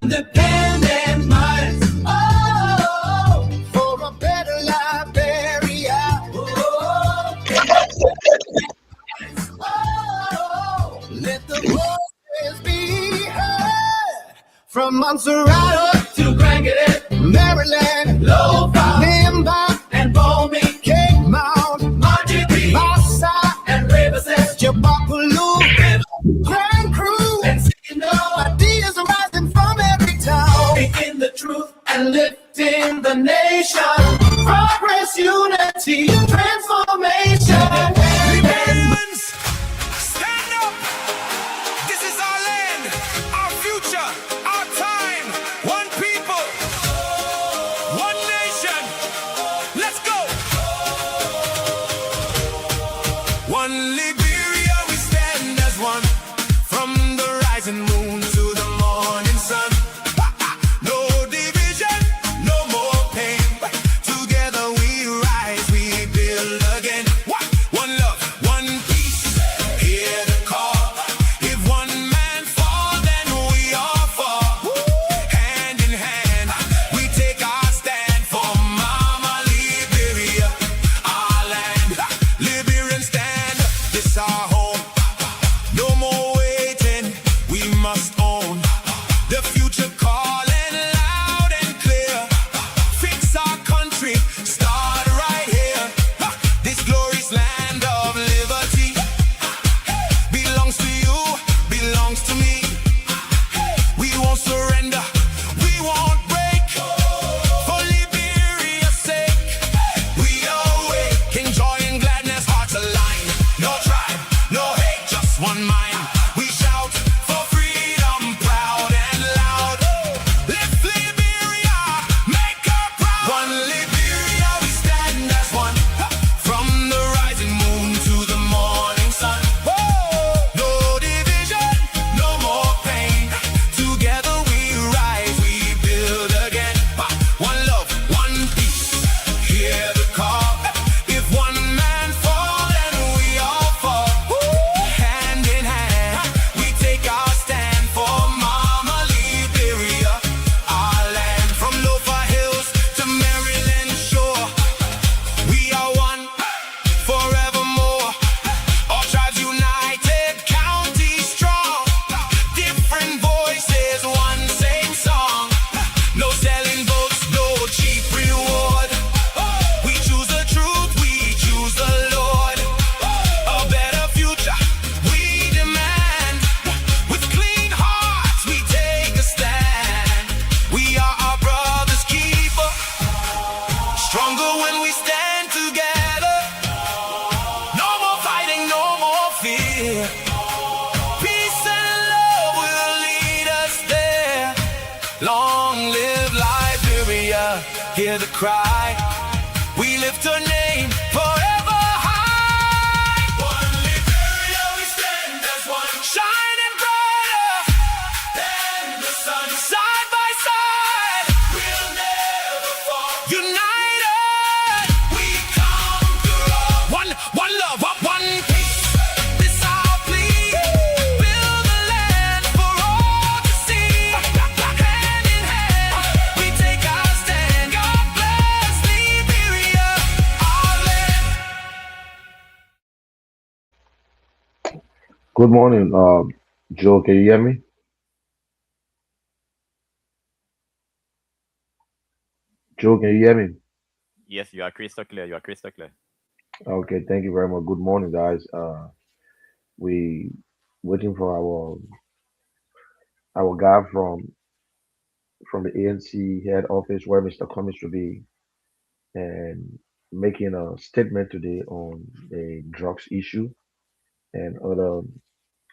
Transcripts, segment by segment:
independent minds. Oh, for a better Liberia. Oh, let the voices be heard from Montserrat to Grangelet, Maryland, Lofa, Nimba, and Bomi, Cape Mount, Margibee, Massa, and Riverside, Jabapalu, Grand Crew, and Sino. Ideas are rising from every town, speaking the truth and lifting the nation. Progress, unity, transformation. Liberians, stand up. This is our land, our future, our time. One people, one nation. Let's go. One Liberia, we stand as one. From the rising moon to the morning sun. No division, no more pain. Together we rise, we build again. One love, one peace. Hear the call. If one man fall, then we all fall. Hand in hand, we take our stand for Mama Liberia, our land. Liberian stand, this our home. No more waiting, we must own. The future calling loud and clear. Fix our country, start right here. This glorious land of liberty belongs to you, belongs to me. We won't surrender, we won't break. For Liberia's sake, we awake in joy and gladness, hearts aligned. No tribe, no hate, just one mind. We shout for freedom, proud and loud. Lift Liberia, make her proud. One Liberia, we stand as one. From the rising moon to the morning sun. No division, no more pain. Together we rise, we build again. One love, one peace. Hear the call. If one man fall, then we all fall. Hand in hand, we take our stand for Mama Liberia, our land. From Lofa Hills to Maryland shore, we are one forevermore. All tribes united, county strong. Different voices, one same song. No selling votes, no cheap reward. We choose the truth, we choose the Lord. A better future, we demand. With clean hearts, we take a stand. We are our brother's keeper. Stronger when we stand together. No more fighting, no more fear. Peace and love will lead us there. Long live Liberia, hear the cry. We lift her name forever high. One Liberia, we stand as one. Shining brighter than the sun. Side by side, we'll never fall. United, we conquer all. One love, one peace. This our plea. Build a land for all to see. Hand in hand, we take our stand. God bless Liberia, our land. Good morning, Joe. Can you hear me? Joe, can you hear me? Yes, you are crystal clear. You are crystal clear. Okay, thank you very much. Good morning, guys. We waiting for our guy from the ANC head office where Mr. Cummings should be and making a statement today on the drugs issue and other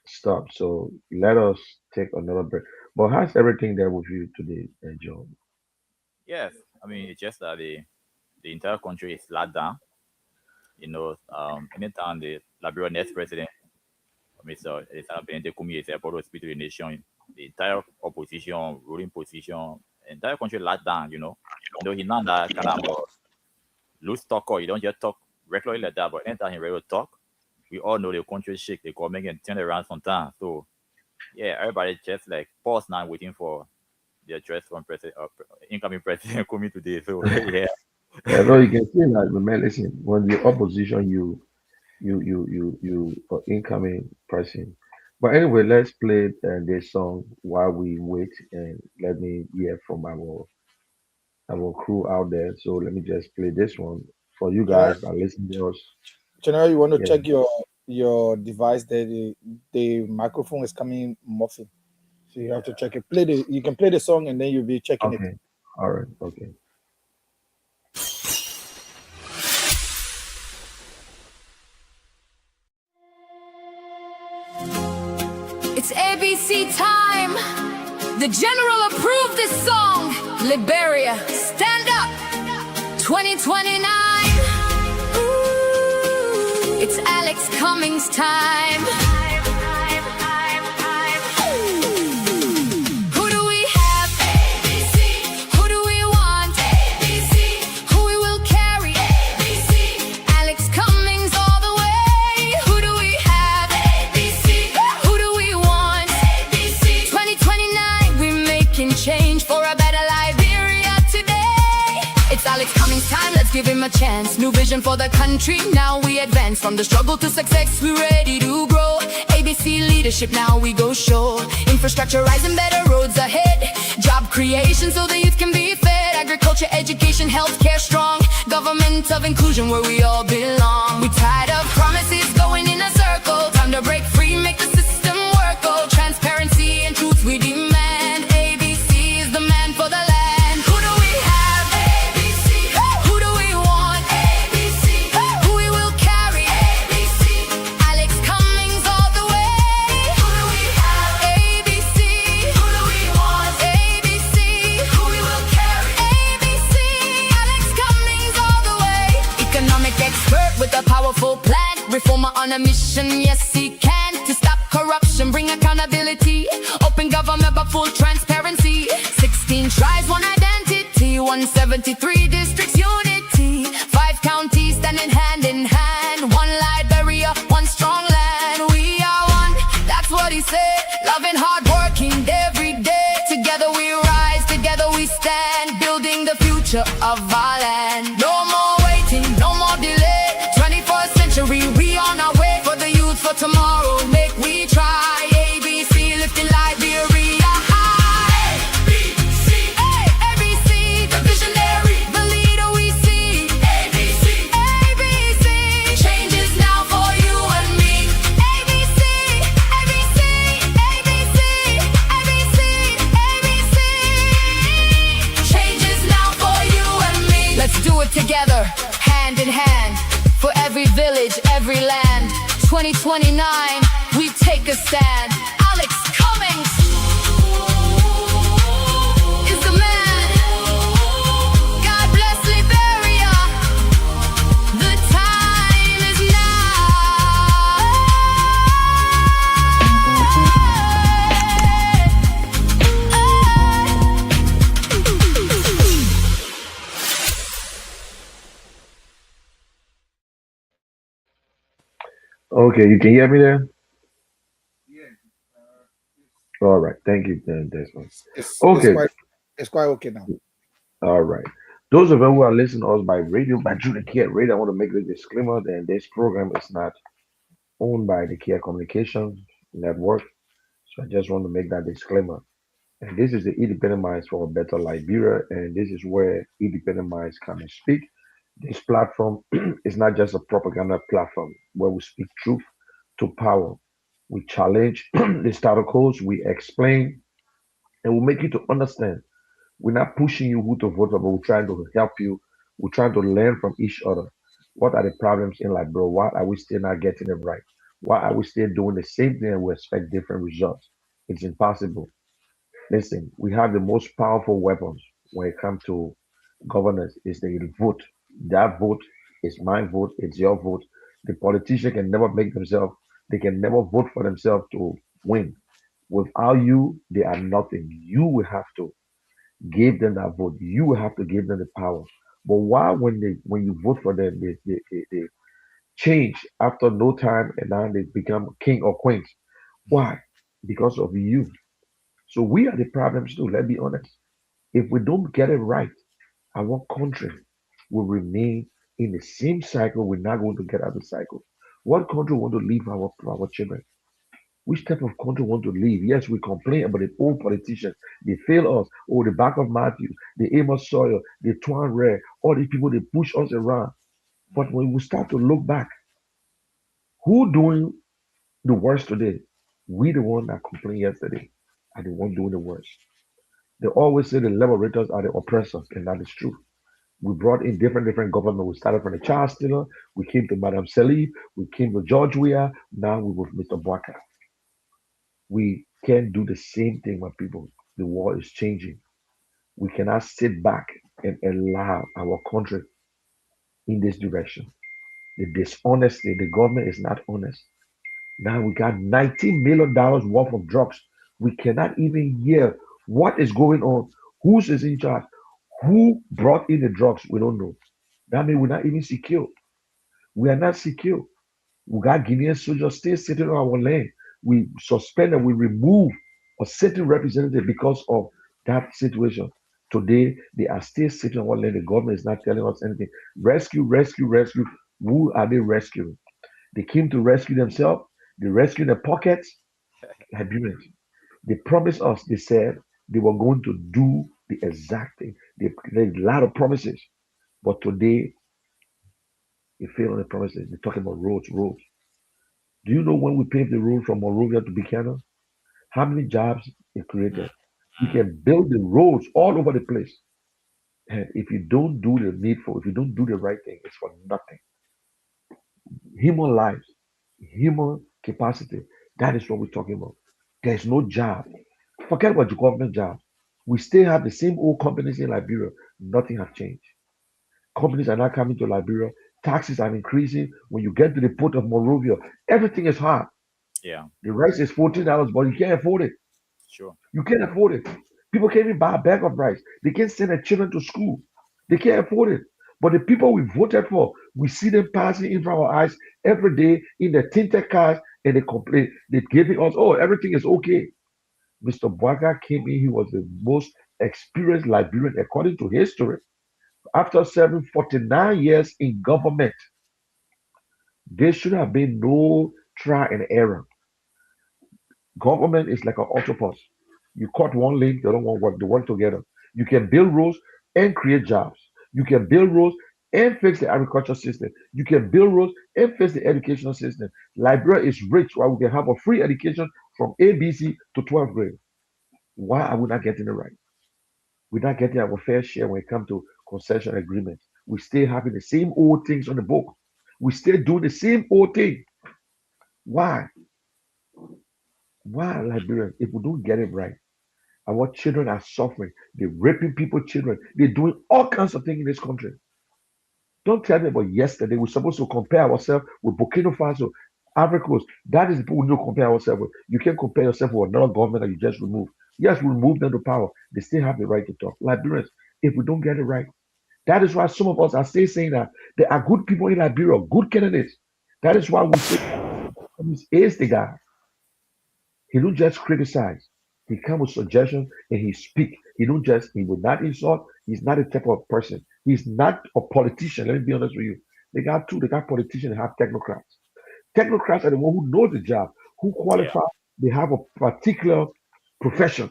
stuff. So let us take another break. But how's everything there with you today, Joe? Yes, I mean it's just that the entire country is locked down. Anytime the Liberia next president, Mr. Benete Kumi is able to speak to the nation, the entire opposition, ruling position, entire country locked down. He not that kind of loose talker. You don't just talk regularly like that, but anytime he really talk, we all know the country shake, the government can turn around sometimes. So yeah, everybody just like pause now, waiting for the address from incoming president coming today. So yeah, Yeah, so you can see that, man. Listen, when the opposition, incoming person. But anyway, let's play this song while we wait, and let me hear from our crew out there. So let me just play this one for you General, guys that listen to us. General, you want to Yeah. check your device that the microphone is coming muffled. So you have to check it. You can play the song and then you'll be checking it. Okay. All right. Okay. It's ABC time. The general approved this song. Liberia, stand up. 2029. Ooh, it's Alex Cummings' time. Who do we have? ABC. Who do we want? ABC. Who we will carry? ABC. Alex Cummings all the way. Who do we have? ABC. Who do we want? ABC. 2029, we're making change for a better Liberia today. It's Alex Cummings' time, let's give him a chance. New vision for the country, now we advance. From the struggle to success, we're ready to grow. ABC leadership, now we go show. Infrastructure rising, better roads ahead. Job creation so the youth can be fed. Agriculture, education, healthcare strong. Government of inclusion where we all belong. We tired of promises going in a circle. Time to break free, make the system work. Oh, transparency and truth we demand. ABC is the man for the land. Who do we have? ABC. Who do we want? ABC. Who we will carry? ABC. Alex Cummings all the way. Who do we have? ABC. Who do we want? ABC. Who we will carry? ABC. Alex Cummings all the way. Economic expert with a powerful plan. Reformer on a mission, yes he can. To stop corruption, bring accountability. Open government but full transparency. 16 tribes, one identity. 173 districts, unity. 5 counties standing hand in hand. One Liberia, one strong land. We are one, that's what he said. Loving, hard working every day. Together we rise, together we stand. Building the future of our land. No more waiting, no more delay. 21st century, we on our way. For the youth, for tomorrow, make we try. ABC, lifting Liberia high. ABC, ABC, the visionary, the leader we see. ABC, ABC, changes now for you and me. ABC, ABC, ABC, ABC, ABC, changes now for you and me. Let's do it together, hand in hand. For every village, every land. 2029, we take a stand. Alex Cummings is the man. God bless Liberia. The time is now. Okay, you can hear me there? All right. Thank you, then, Desmond. It's Okay. quite okay now. All right. Those of you who are listening to us by radio, by Judah Care Radio, I want to make the disclaimer that this program is not owned by the Care Communications Network. So I just want to make that disclaimer. And this is the Independent Minds for a Better Liberia, and this is where independent minds come and speak. This platform is not just a propaganda platform where we speak truth to power. We challenge the status quo, we explain, and we make you to understand. We're not pushing you who to vote for, but we're trying to help you. We're trying to learn from each other. What are the problems in life, bro? Why are we still not getting it right? Why are we still doing the same thing and we expect different results? It's impossible. Listen, we have the most powerful weapons when it comes to governance is the vote. That vote is my vote, it's your vote. The politician can never make themselves, they can never vote for themselves to win. Without you, they are nothing. You will have to give them that vote. You will have to give them the power. But why when you vote for them, they change after no time and now they become king or queens? Why? Because of you. So we are the problems too. Let's be honest. If we don't get it right, our country will remain in the same cycle. We're not going to get out of the cycle. What country want to leave our children? Which type of country want to leave? Yes, we complain about the old politicians. They fail us. Oh, the back of Matthew, the Amos Sawyer, the Tuan Ray, all these people, they push us around. But when we start to look back, who doing the worst today? We the one that complained yesterday are the one doing the worst. They always say the liberators are the oppressors, and that is true. We brought in different government. We started from the Charles Taylor, we came to Madame Salib, we came to George Weah, now we with Mr. Boaka. We can't do the same thing, my people. The world is changing. We cannot sit back and allow our country in this direction. The dishonesty, the government is not honest. Now we got $19 million worth of drugs. We cannot even hear what is going on. Who's is in charge? Who brought in the drugs? We don't know. That means we're not even secure. We are not secure. We got Guinean soldiers still sitting on our land. We suspended, we remove a certain representative because of that situation. Today, they are still sitting on our land. The government is not telling us anything. Rescue, rescue, rescue. Who are they rescuing? They came to rescue themselves. They rescued their pockets. Liberians. They promised us, they said they were going to do the exact thing. They made a lot of promises. But today, they failed on the promises. They're talking about roads, roads. Do you know when we paved the road from Monrovia to Buchanan? How many jobs it created? We Mm. can build the roads all over the place. And if you don't do the needful, if you don't do the right thing, it's for nothing. Human lives, human capacity. That is what we're talking about. There's no job. Forget about the government jobs. We still have the same old companies in Liberia. Nothing has changed. Companies are not coming to Liberia. Taxes are increasing. When you get to the port of Monrovia, everything is hard. Yeah, The rice is $14, but you can't afford it. sure. You can't afford it. People can't even buy a bag of rice. They can't send their children to school. They can't afford it. But the people we voted for, we see them passing in front of our eyes every day in their tinted cars, and they complain. They're giving us, oh, everything is okay. Mr. Bwaga came in, he was the most experienced Liberian according to history. After serving 49 years in government, there should have been no trial and error. Government is like an octopus. You cut one link, the other one work. They work together. You can build roads and create jobs. You can build roads and fix the agriculture system. You can build roads and fix the educational system. Liberia is rich where we can have a free education from ABC to 12th grade. Why are we not getting it right? We're not getting our fair share when it comes to concession agreements. We still having the same old things on the book. We still doing the same old thing. Why? Why, Liberia? If we don't get it right, our children are suffering. They're raping people's children. They're doing all kinds of things in this country. Don't tell me about yesterday. We're supposed to compare ourselves with Burkina Faso, Ivory Coast. That is the people we need to compare ourselves with. You can't compare yourself with another government that you just removed. Yes, we removed them to power. They still have the right to talk. Liberians, if we don't get it right, that is why some of us are still saying that there are good people in Liberia, good candidates. That is why we say he is the guy. He don't just criticize. He come with suggestions and he speak. He will not insult. He's not a type of person. He's not a politician. Let me be honest with you. They got politicians and have technocrats. Technocrats are the one who know the job, who Yeah, qualify. They have a particular profession.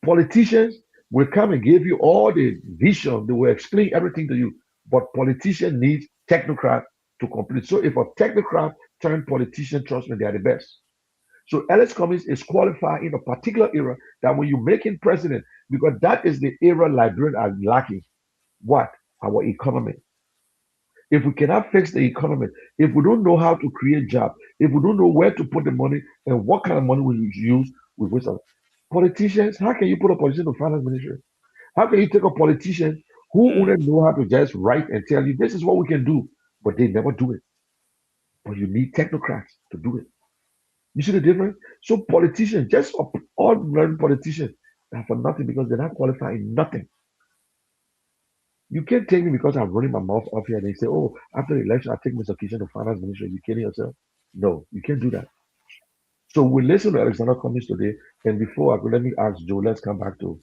Politicians will come and give you all the vision. They will explain everything to you. But politician needs technocrat to complete. So if a technocrat turn politician, trust me, they are the best. So Alex Cummings is qualified in a particular era that when you make him president, because that is the era Liberians are lacking. What? Our economy. If we cannot fix the economy, if we don't know how to create jobs, if we don't know where to put the money and what kind of money we use, we waste our politicians. How can you put a politician to finance ministry? How can you take a politician who mm, wouldn't know how to just write and tell you this is what we can do, but they never do it. But you need technocrats to do it. You see the difference? So politicians, just ordinary politicians, are for nothing because they're not qualified in nothing. You can't take me because I'm running my mouth off here and they say, oh, after the election, I take Mr. Kitchen to finance ministry. You kidding yourself? No, you can't do that. So we listen to Alexander Cummings today. And before I go, let me ask Joe. Let's come back to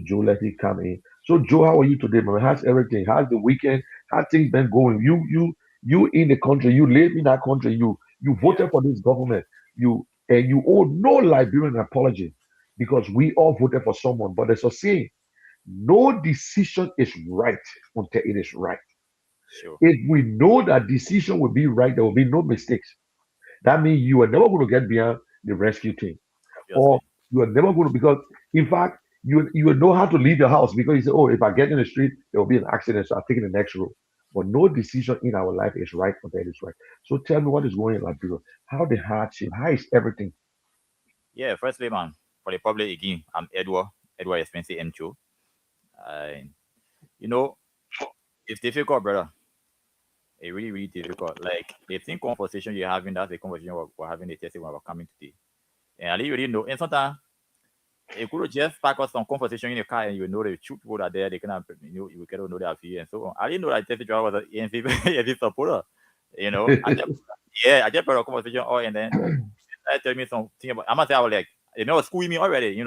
Joe. Let him come in. So Joe, how are you today, man? How's everything? How's the weekend? How things been going? You in the country. You live in that country. You Yeah, voted for this government. You owe no Liberian apology because we all voted for someone. But there's a saying: no decision is right until it is right. sure, If we know that decision will be right, there will be no mistakes. That means you are never going to get beyond the rescue team, or obviously. you are never going to, because in fact you will know how to leave your house because you say, oh, if I get in the street there will be an accident, so I'm taking the next road. But no decision in our life is right or that is right. So tell me what is going on in Liberia. How the hardship, how is everything? Yeah, firstly, man, for the public again, I'm Edward Expensive M2. Uh, you know, it's difficult, brother. It's really, really difficult. Like, the same conversation you're having, that's the conversation we're having the testing when we're coming today. And I didn't really know. And sometimes, it could just pack us some conversation in the car and you know the two people that are there, they kind of, you kind of know their feel and so on. I didn't know that testing driver was an ENC supporter. I just, yeah, I just brought a conversation all and then tell me something about. I must say, I was like, schooling me already.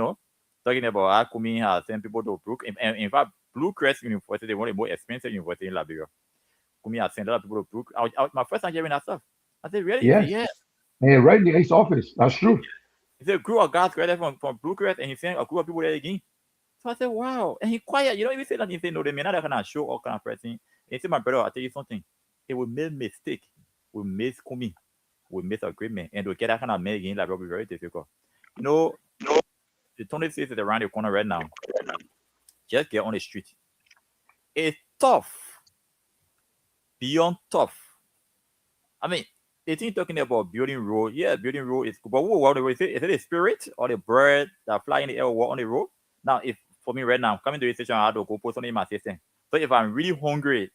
Talking about how Kumi has sent people to Brook. And in fact, Blue Crest University, one of the most expensive university in Liberia. Kumi has sent a lot of people to Brook. My first time hearing that stuff. I said, really? He said, Yes, yeah. and right in his office, that's true. He said, a group of guys graduated from Blue Crest, and he sent a group of people there again. So I said, wow. And he quiet. You don't even say that. He said, no, they may not kind of show all kind of person. He said, my brother, I'll tell you something. It will make mistake. We miss Kumi. We miss agreement. And to get that kind of man again, like, will be very difficult. You know, the 26th is around the corner right now. Just get on the street. It's tough. Beyond tough. I mean, the thing talking about building road, yeah, building road is cool. But what is it the spirit or the bird that fly in the air or walk on the road? Now, if for me right now, coming to the station, I have to go post something in my system. So if I'm really hungry,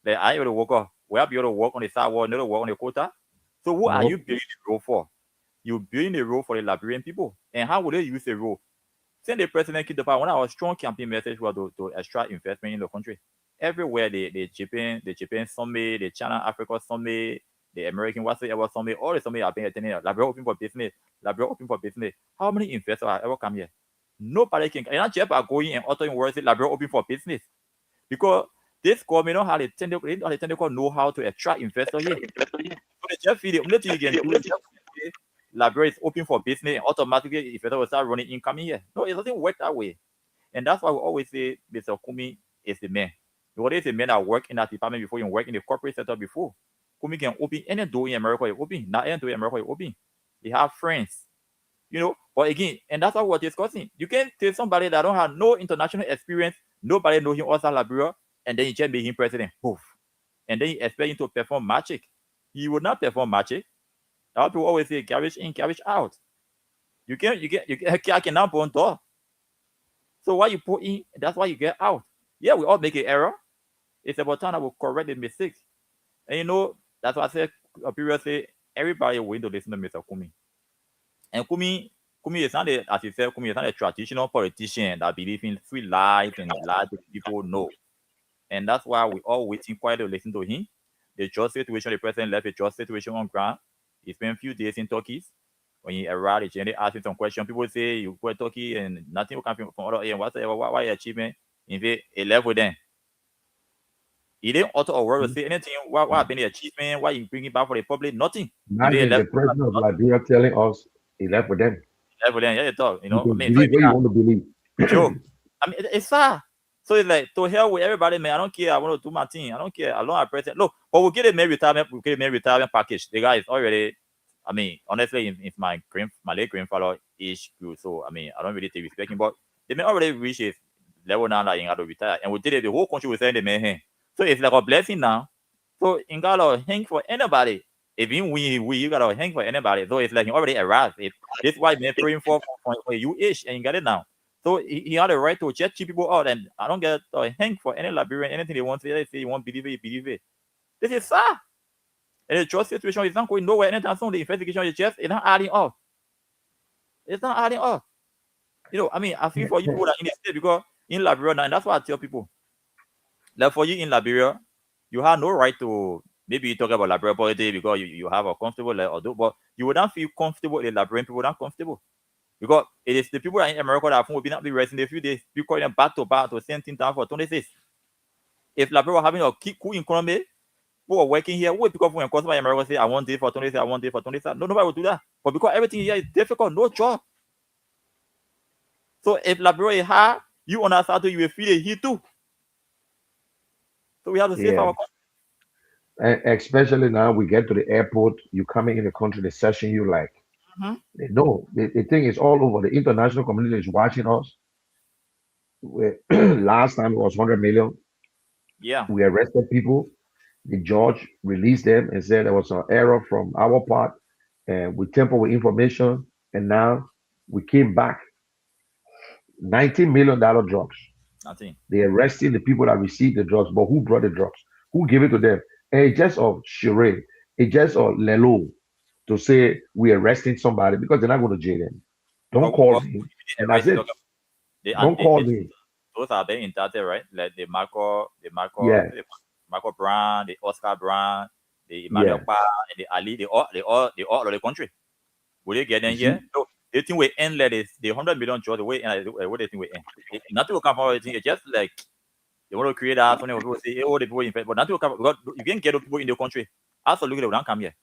like I able to walk off, will I be able to walk on the sidewalk, not to walk on the quota? So what are you No. building the road for? You're building the road for the Liberian people. And how would they use the road? Since the president keep the power, one of our strong campaign message was to extract investment in the country. Everywhere the Japan summit, the China Africa summit, the American whatsoever summit, all the summit I've been attending, Liberia open for business, Liberia open for business. How many investors have ever come here? Nobody can. And not just by going and uttering words, Liberia open for business because this government don't have the technical know-how to attract investors here. So they just feel the only thing you can do is just say Liberia is open for business and automatically investors will start running income here. No, it doesn't work that way. And that's why we always say Mr. Kumi is the man. Because there's a man that work in that department before, you work in the corporate sector before. Kumi can open any door in America, you open. Not any door in America, you open. They have friends. But again, and that's what we're discussing. You can tell somebody that don't have no international experience, nobody know him outside Liberia, and then you just make him president. Poof. And then you expect him to perform magic. He would not perform magic. That's people always say garbage in, garbage out. I cannot put on door. So what you put in, that's what you get out. Yeah, we all make an error. It's about time that we correct the mistakes. And that's why I said previously, everybody will to listen to Mr. Kumi. And Kumi is not as you said, Kumi is not a traditional politician that believes in sweet lies and lies to people know. And that's why we all waiting quietly to listen to him. The just situation, the president left a just situation on ground. He spent a few days in Turkey. When he arrived, he generally asked him some questions. People say you go to Turkey and nothing will come from other and whatever. What your achievement? In fact, he left with them. He didn't utter a word or say anything. What happened the achievement? Why you bring it back for the public? Nothing. In fact, he Imagine the left, president of Liberia telling us he left with them. left with them. Yeah, you talk. You I can mean, so believe what you want to believe. sure. I mean, it's sad. So it's like to hell with everybody, man. I don't care. I want to do my thing. I don't care. As long as president. Look, but we'll get a main retirement. We'll get a main retirement package. The guy is already. I mean, honestly, if my late grandfather is good, so I mean, I don't really take respect him, but the man already reached his level now that he got to retire, and we did it. The whole country was saying the man hand. So it's like a blessing now. So you gotta hang for anybody. If you gotta hang for anybody. So it's like he already arrived. This is why man praying for you ish, and you got it now. So he had the right to just cheat people out, and I don't get to hang for any Liberian, anything they want to say. They say you won't believe it, you believe it. This is sad. And the trust situation is not going nowhere anytime soon. The investigation is just it's not adding up. It's not adding up. I mean, I feel for you people that in the state because in Liberia now, and that's what I tell people. Like for you in Liberia, you have no right to maybe you talk about Liberia politics because you have a comfortable although, but you would not feel comfortable if Liberian people not comfortable. Because it is the people in America that will be not be resting a few days, we call them back to back to same thing down for 26. If Liberia having a cool economy, who are working here, who pick up when customer in America say, I want this for 26, I want this for 26. No, nobody will do that. But because everything here is difficult, no job. So if Liberia is hard, you understand you will feel the heat too. So we have to save Yeah. our country. And especially now we get to the airport, you coming in the country, the session you like. Mhm. They know the thing is all over. The international community is watching us. Last time it was 100 million. Yeah. We arrested people. The judge released them and said there was an error from our part, and we tampered with information. And now we came back $19 million drugs. Nothing. They arresting the people that received the drugs, but who brought the drugs? Who gave it to them? And it's just a charade. It's just a lelo to say we're arresting somebody because they're not going to jail them. Don't call me. And that's it. They, Don't call me. those are being indicted, right? Like Yeah. Marco Brown, the Oscar Brown, the Emmanuel Yeah. Pa, and the Ali, they all of the country. Will they get them You see? here? So they think we end like this, the 100 million jobs, the way end, what they think we end. Nothing will come from it. It's just like they want to create that something people say, oh, the people in but nothing will come because you can't get those people in the country. Absolutely, they will not come here.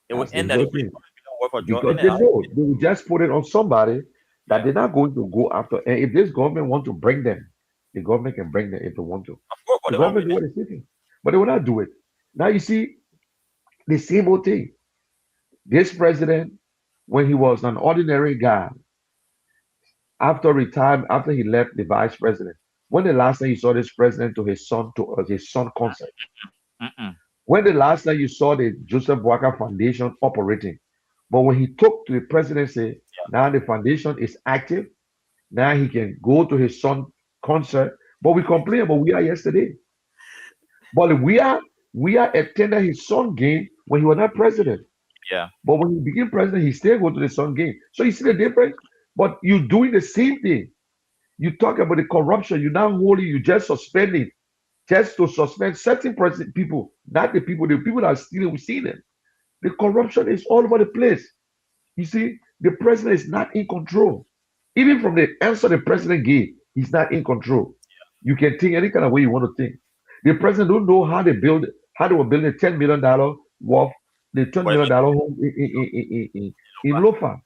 It will That's the end that whole they thing. work for job. Because they know they will just put it on somebody that Yeah. they're not going to go after. And if this government want to bring them, the government can bring them if they want to. Of course, but The they won't government do bring what them. it's thinking, but they will not do it. Now you see the same old thing. This president, when he was an ordinary guy, after retirement, after he left the vice president, when the last time you saw this president to his son concert? Mm-mm. When the last time you saw the Joseph Walker Foundation operating? But when he took to the presidency, now the foundation is active. Now he can go to his son concert. But we complain about we are yesterday. But we are attending his son game when he was not president. Yeah. But when he became president, he still go to the son game. So you see the difference? But you doing the same thing. You talk about the corruption, you now holding, you just suspending, just to suspend certain people, not the people that are stealing, we see them. The corruption is all over the place. You see, the president is not in control. Even from the answer the president gave, he's not in control. You can think any kind of way you want to think. The president don't know how they were building $10 million worth, the $20 Whatever. million home in Lofa.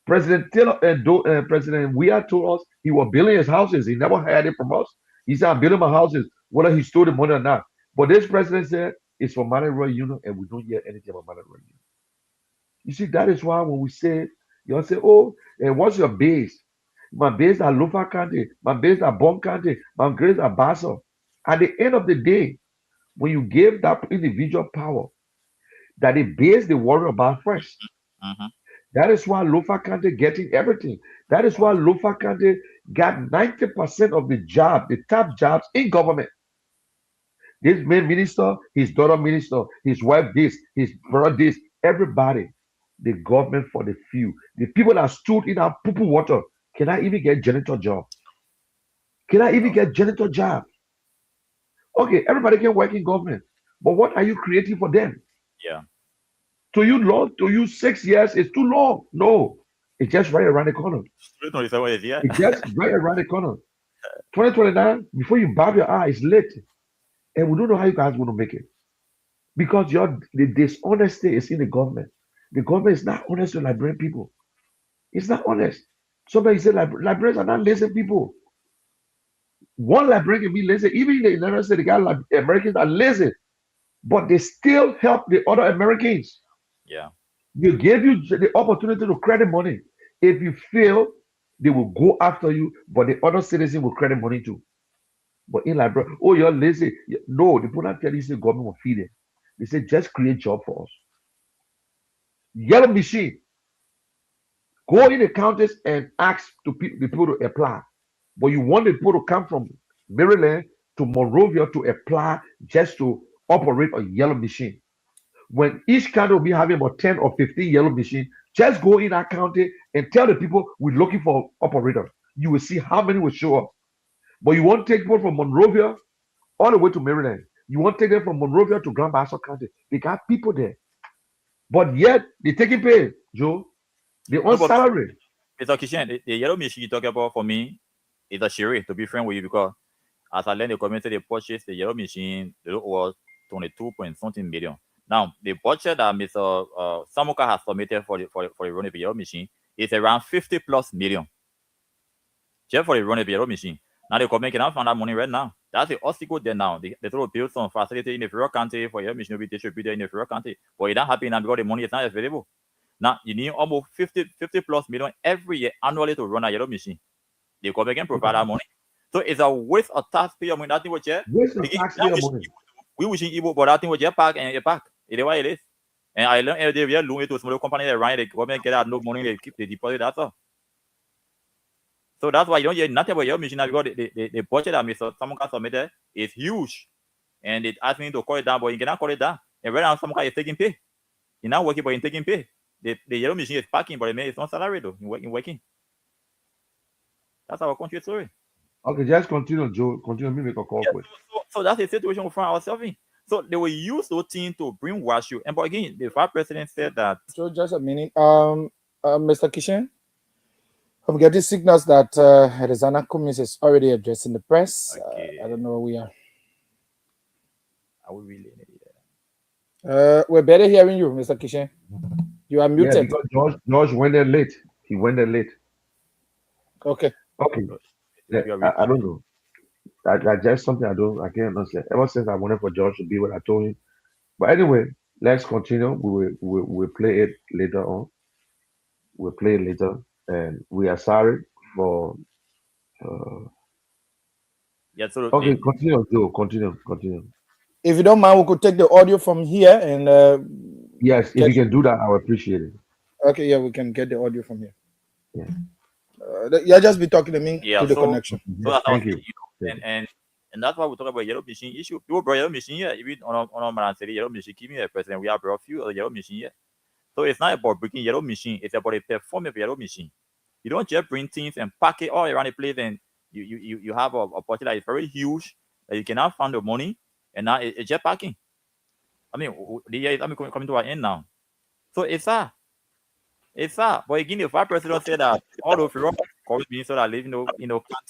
President Taylor and President Weah told us he was building his houses. He never had it from us. He said, I'm building my houses, whether he stole the money or not. But this president said it's for Monterey Union, and we don't hear anything about Monterey Union. You see, that is why when we say, you all say, oh, what's your base? My base are Lofa County, my base are Bon County, my base are Basso. At the end of the day, when you give that individual power, that the base they worry about first. Mhm. That is why Lofa County getting everything. That is why Lofa County got 90% of the job, the top jobs in government. This man minister, his daughter minister, his wife this, his brother this, everybody. The government for the few. The people that stood in our poo water cannot even get janitor job. Cannot even No. get janitor job. Okay, everybody can work in government. But what are you creating for them? Yeah. To you long, to you 6 years is too long. No, it's just right around the corner. 2027 is here. It's just right around the corner. 2029, before you bob your eye, it's late. And we don't know how you guys going to make it. Because the dishonesty is in the government. The government is not honest to Liberian people. It's not honest. Somebody said Liberians are not lazy people. One Liberian can be lazy. Even in the United States, the guy like Americans are lazy, but they still help the other Americans. Yeah. You give you the opportunity to credit money. If you fail, they will go after you, but the other citizen will credit money too. But in Liberia, oh, you're lazy. No, they put not tell you the government will feed them. They say just create job for us. Yellow machine. Go in the counties and ask the people to apply. But you want the people to come from Maryland to Monrovia to apply just to operate a yellow machine. When each county will be having about 10 or 15 yellow machines, just go in that county and tell the people we're looking for operators. You will see how many will show up. But you won't take people from Monrovia all the way to Maryland. You want to take them from Monrovia to Grand Bassa County. They got people there. But yet, they're taking pay, Joe. They're No, on but salary. Mr. Kishan, the yellow machine you talk about for me is a charade, to be frank with you, because as I learned the community, they purchased the yellow machine, the look was 22 point something million. Now, the budget that Mr. Samuka has submitted for the running of the yellow machine is around 50 plus million just for the running of the yellow machine. Now, the government cannot find that money right now. That's the obstacle there now. They try to build some facility in the Federal County for yellow machine to be distributed in the Federal County, but it's not happening now because the money is not available. Now, you need almost 50 plus million every year annually to run a yellow machine. The government can provide that money. So it's a waste of taxpayer money. That thing was there. Waste of taxpayer money. We wishing Igbo, but that thing was just park and you park. It's the way it is. And I learned every day we are looking to small company that run the government get out no money, they keep the deposit, that's all. So that's why you don't hear nothing about your machine because the budget that Mr. Samuka submitted is huge. And they asked me to call it down, but you cannot call it down. And right now Samuka is taking pay. He's not working, but he's taking pay. The yellow machine is parking, but it's not salary though. He's working. That's our country story. Okay, just continue, Joe. Continue. Me make a call quick. So that's the situation we find ourselves in. So they will use those things to brainwash you. And but again, the vice president said that. So just a minute, Mr. Kishan, I'm getting signals that Rezana Kumis is already addressing the press. Okay. I don't know where we are. Are we really need that? We're better hearing you, Mr. Kishan. You are Yeah, muted. because George went there late. He went there late. Okay. Okay. Yeah, I don't know. That's just something I can't understand. Ever since I wanted for George to be what I told him. But anyway, let's continue. We'll play it later on. We'll play it later. And we are sorry for Yeah, so okay, continue, Joe. Continue. If you don't mind, we could take the audio from here and Yes, if you can do that, I would appreciate it. okay, yeah, we can get the audio from here. Yeah. Yeah, just be talking to me to the so, connection. So that's Thank how, you. And that's why we talk about yellow machine issue. People brought yellow machine here. Even on man say yellow machine, keep me a president. We have brought a few of the yellow machine here. So it's not about breaking yellow machine, it's about the performance of yellow machine. You don't just bring things and pack it all around the place and you have a budget that is very huge that you cannot find the money and now it's just packing. I mean, the year is coming to an end now. So it's that. But again, the vice president said that all of Europe corporate ministers that live country,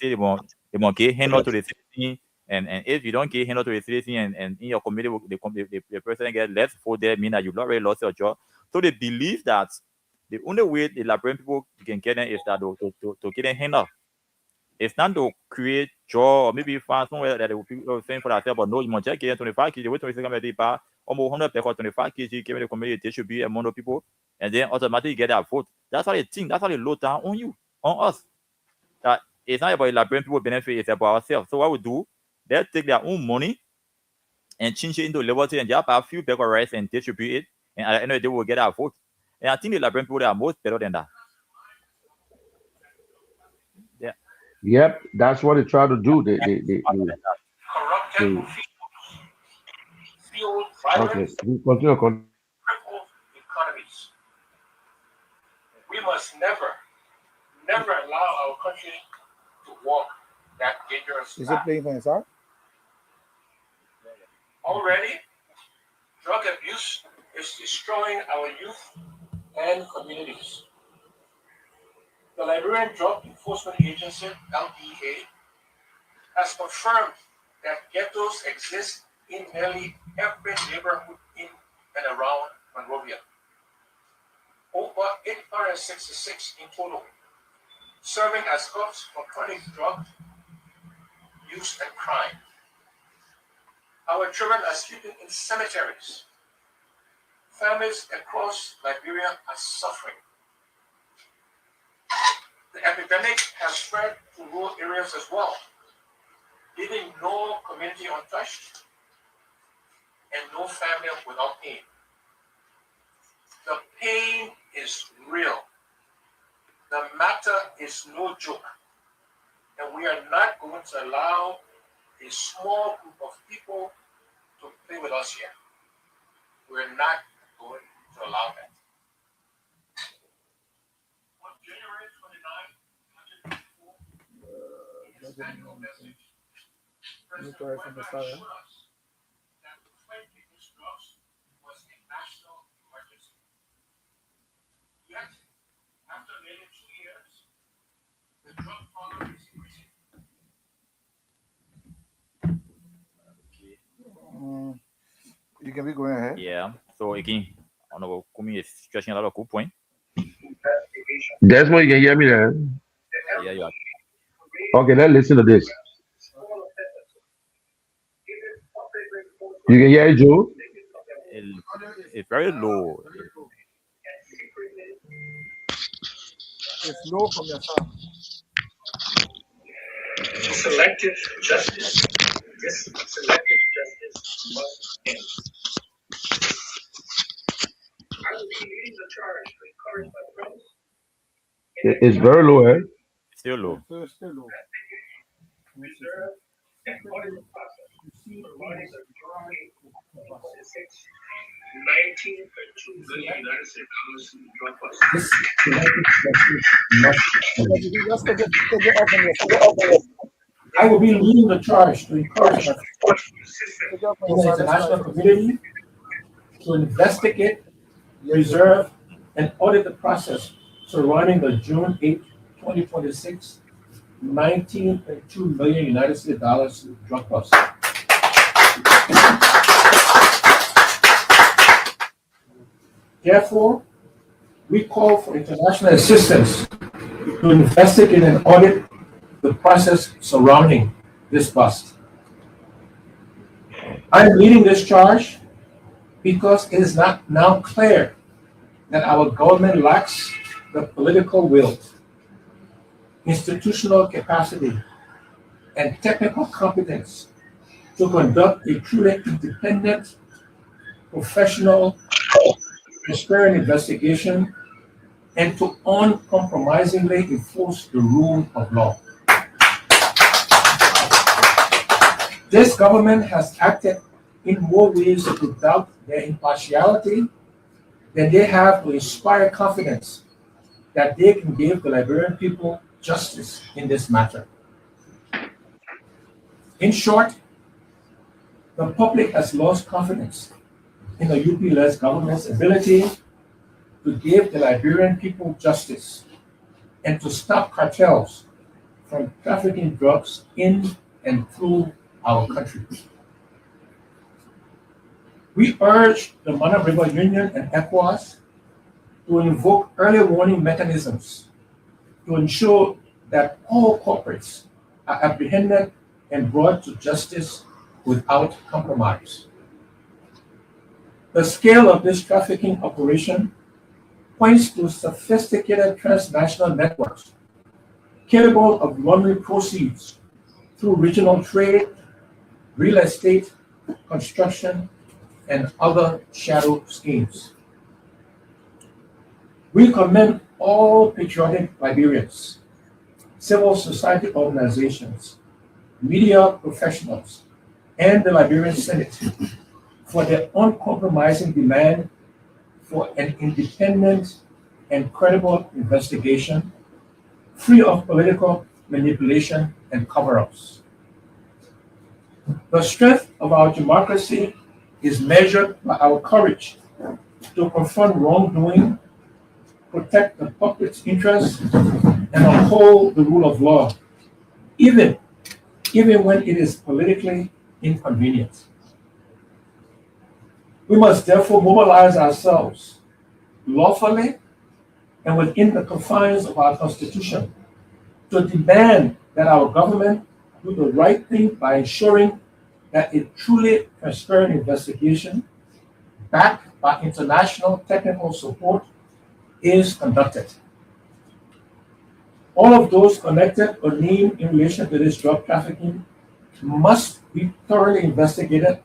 they want get handled to the citizen, and if you don't get handled to the citizen and in your community, the president get less for there, mean that you've already lost your job. So they believe that the only way the Liberian people can get them is that to get them handled. It's not to create job or maybe find somewhere that they will people saying for themselves, but no, you must just get 25 kg, wait 26 kg, almost 100 people 25 kg, give the community, they should be among the people, and then automatically get that vote. That's how they think, that's how they load down on you, on us. That it's not about Liberian people benefit, it's about ourselves. So what we do, they'll take their own money and change it into liberty and just buy a few bag of rice and distribute it, and at the end of the day, we'll get our vote. And I think the Liberian people, they are most better than that. Yeah. Yep, that's what they try to do. They Corrupted fuel okay. violence, Continue. crippled economies. We must never allow our country to walk that dangerous Is it path. playing for inside? Already, drug abuse is destroying our youth and communities. The Liberian Drug Enforcement Agency, LDA, has confirmed that ghettos exist in nearly every neighborhood in and around Monrovia. Over 866 in total, serving as hubs for chronic drug use and crime. Our children are sleeping in cemeteries. Families across Liberia are suffering. The epidemic has spread to rural areas as well, leaving no community untouched and no family without pain. The pain is real. The matter is no joke. And we are not going to allow a small group of people to play with us here. We're not going to allow that. On January 29, 2024, in his annual message, President White showed us You can be going ahead. Yeah. So again, on our coming is stretching a lot of good point. Desmond, you can hear me there? Yeah, you are. Okay, let's listen to this. You can hear it, Joe? it- it's very low. It's low from your side. Selective justice. This selective justice must end. I will be leading the charge to encourage my friends. It's very low, eh? Still low. It's still low. Reserve and audit process providing the July 2026 $19.2 billion United States dollars in drug bust. This selective justice must end. Just take it off on your I will be leading the charge to encourage my friends Take it off on in your the side. That's international right. community to investigate, reserve, and audit the process surrounding the June 8, 2026 $19.2 million United States dollars drug bust. Therefore, we call for international assistance to investigate and audit the process surrounding this bust. I am leading this charge because it is not now clear that our government lacks the political will, institutional capacity, and technical competence to conduct a truly independent, professional, transparent investigation and to uncompromisingly enforce the rule of law. This government has acted in more ways to doubt their impartiality than they have to inspire confidence that they can give the Liberian people justice in this matter. In short, the public has lost confidence in the UP-led government's ability to give the Liberian people justice and to stop cartels from trafficking drugs in and through our country. We urge the Mana River Union and ECOWAS to invoke early warning mechanisms to ensure that all culprits are apprehended and brought to justice without compromise. The scale of this trafficking operation points to sophisticated transnational networks capable of laundering proceeds through regional trade, real estate, construction, and other shadow schemes. We commend all patriotic Liberians, civil society organizations, media professionals, and the Liberian Senate for their uncompromising demand for an independent and credible investigation free of political manipulation and cover-ups. The strength of our democracy is measured by our courage to confront wrongdoing, protect the public's interests, and uphold the rule of law, even when it is politically inconvenient. We must therefore mobilize ourselves lawfully and within the confines of our Constitution to demand that our government do the right thing by ensuring that a truly transparent investigation backed by international technical support is conducted. All of those connected or named in relation to this drug trafficking must be thoroughly investigated,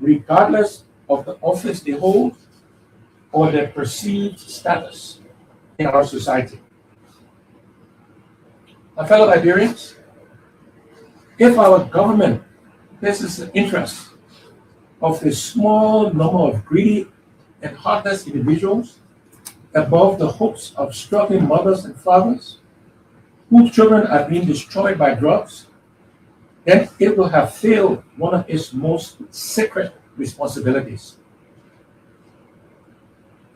regardless of the office they hold or their perceived status in our society. My fellow Liberians, if our government places the interest of a small number of greedy and heartless individuals above the hopes of struggling mothers and fathers whose children are being destroyed by drugs, then it will have failed one of its most sacred responsibilities.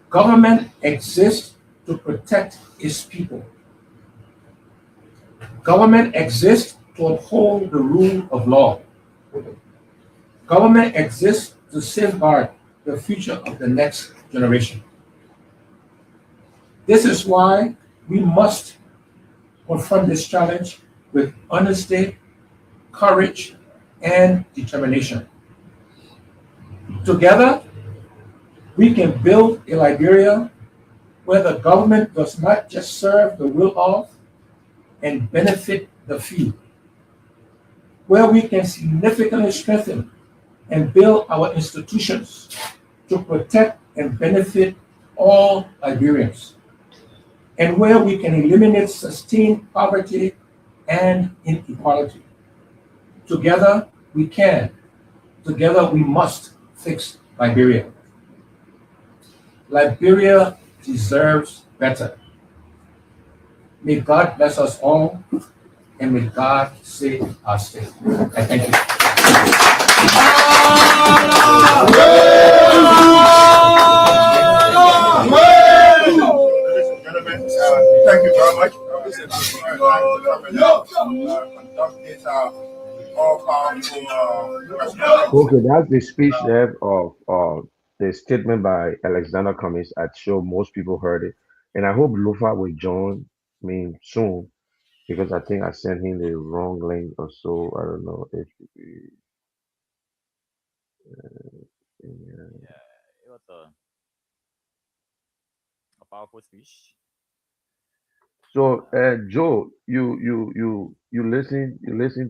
Government exists to protect its people. Government exists to uphold the rule of law. Government exists to safeguard the future of the next generation. This is why we must confront this challenge with honesty, courage, and determination. Together, we can build a Liberia where the government does not just serve the will of and benefit the few, where we can significantly strengthen and build our institutions to protect and benefit all Liberians, and where we can eliminate sustained poverty and inequality. Together, we can. Together, we must fix Liberia. Liberia deserves better. May God bless us all, and may God save our state. I thank you. Ladies and gentlemen, thank you very much. This is conduct this all-powerful Okay, that's the speech there of the statement by Alexander Cummings. I'm sure most people heard it, and I hope Lufa will join me soon because I think I sent him the wrong link or so. I don't know if. Yeah. Yeah, it was a powerful speech. So, Joe, you listen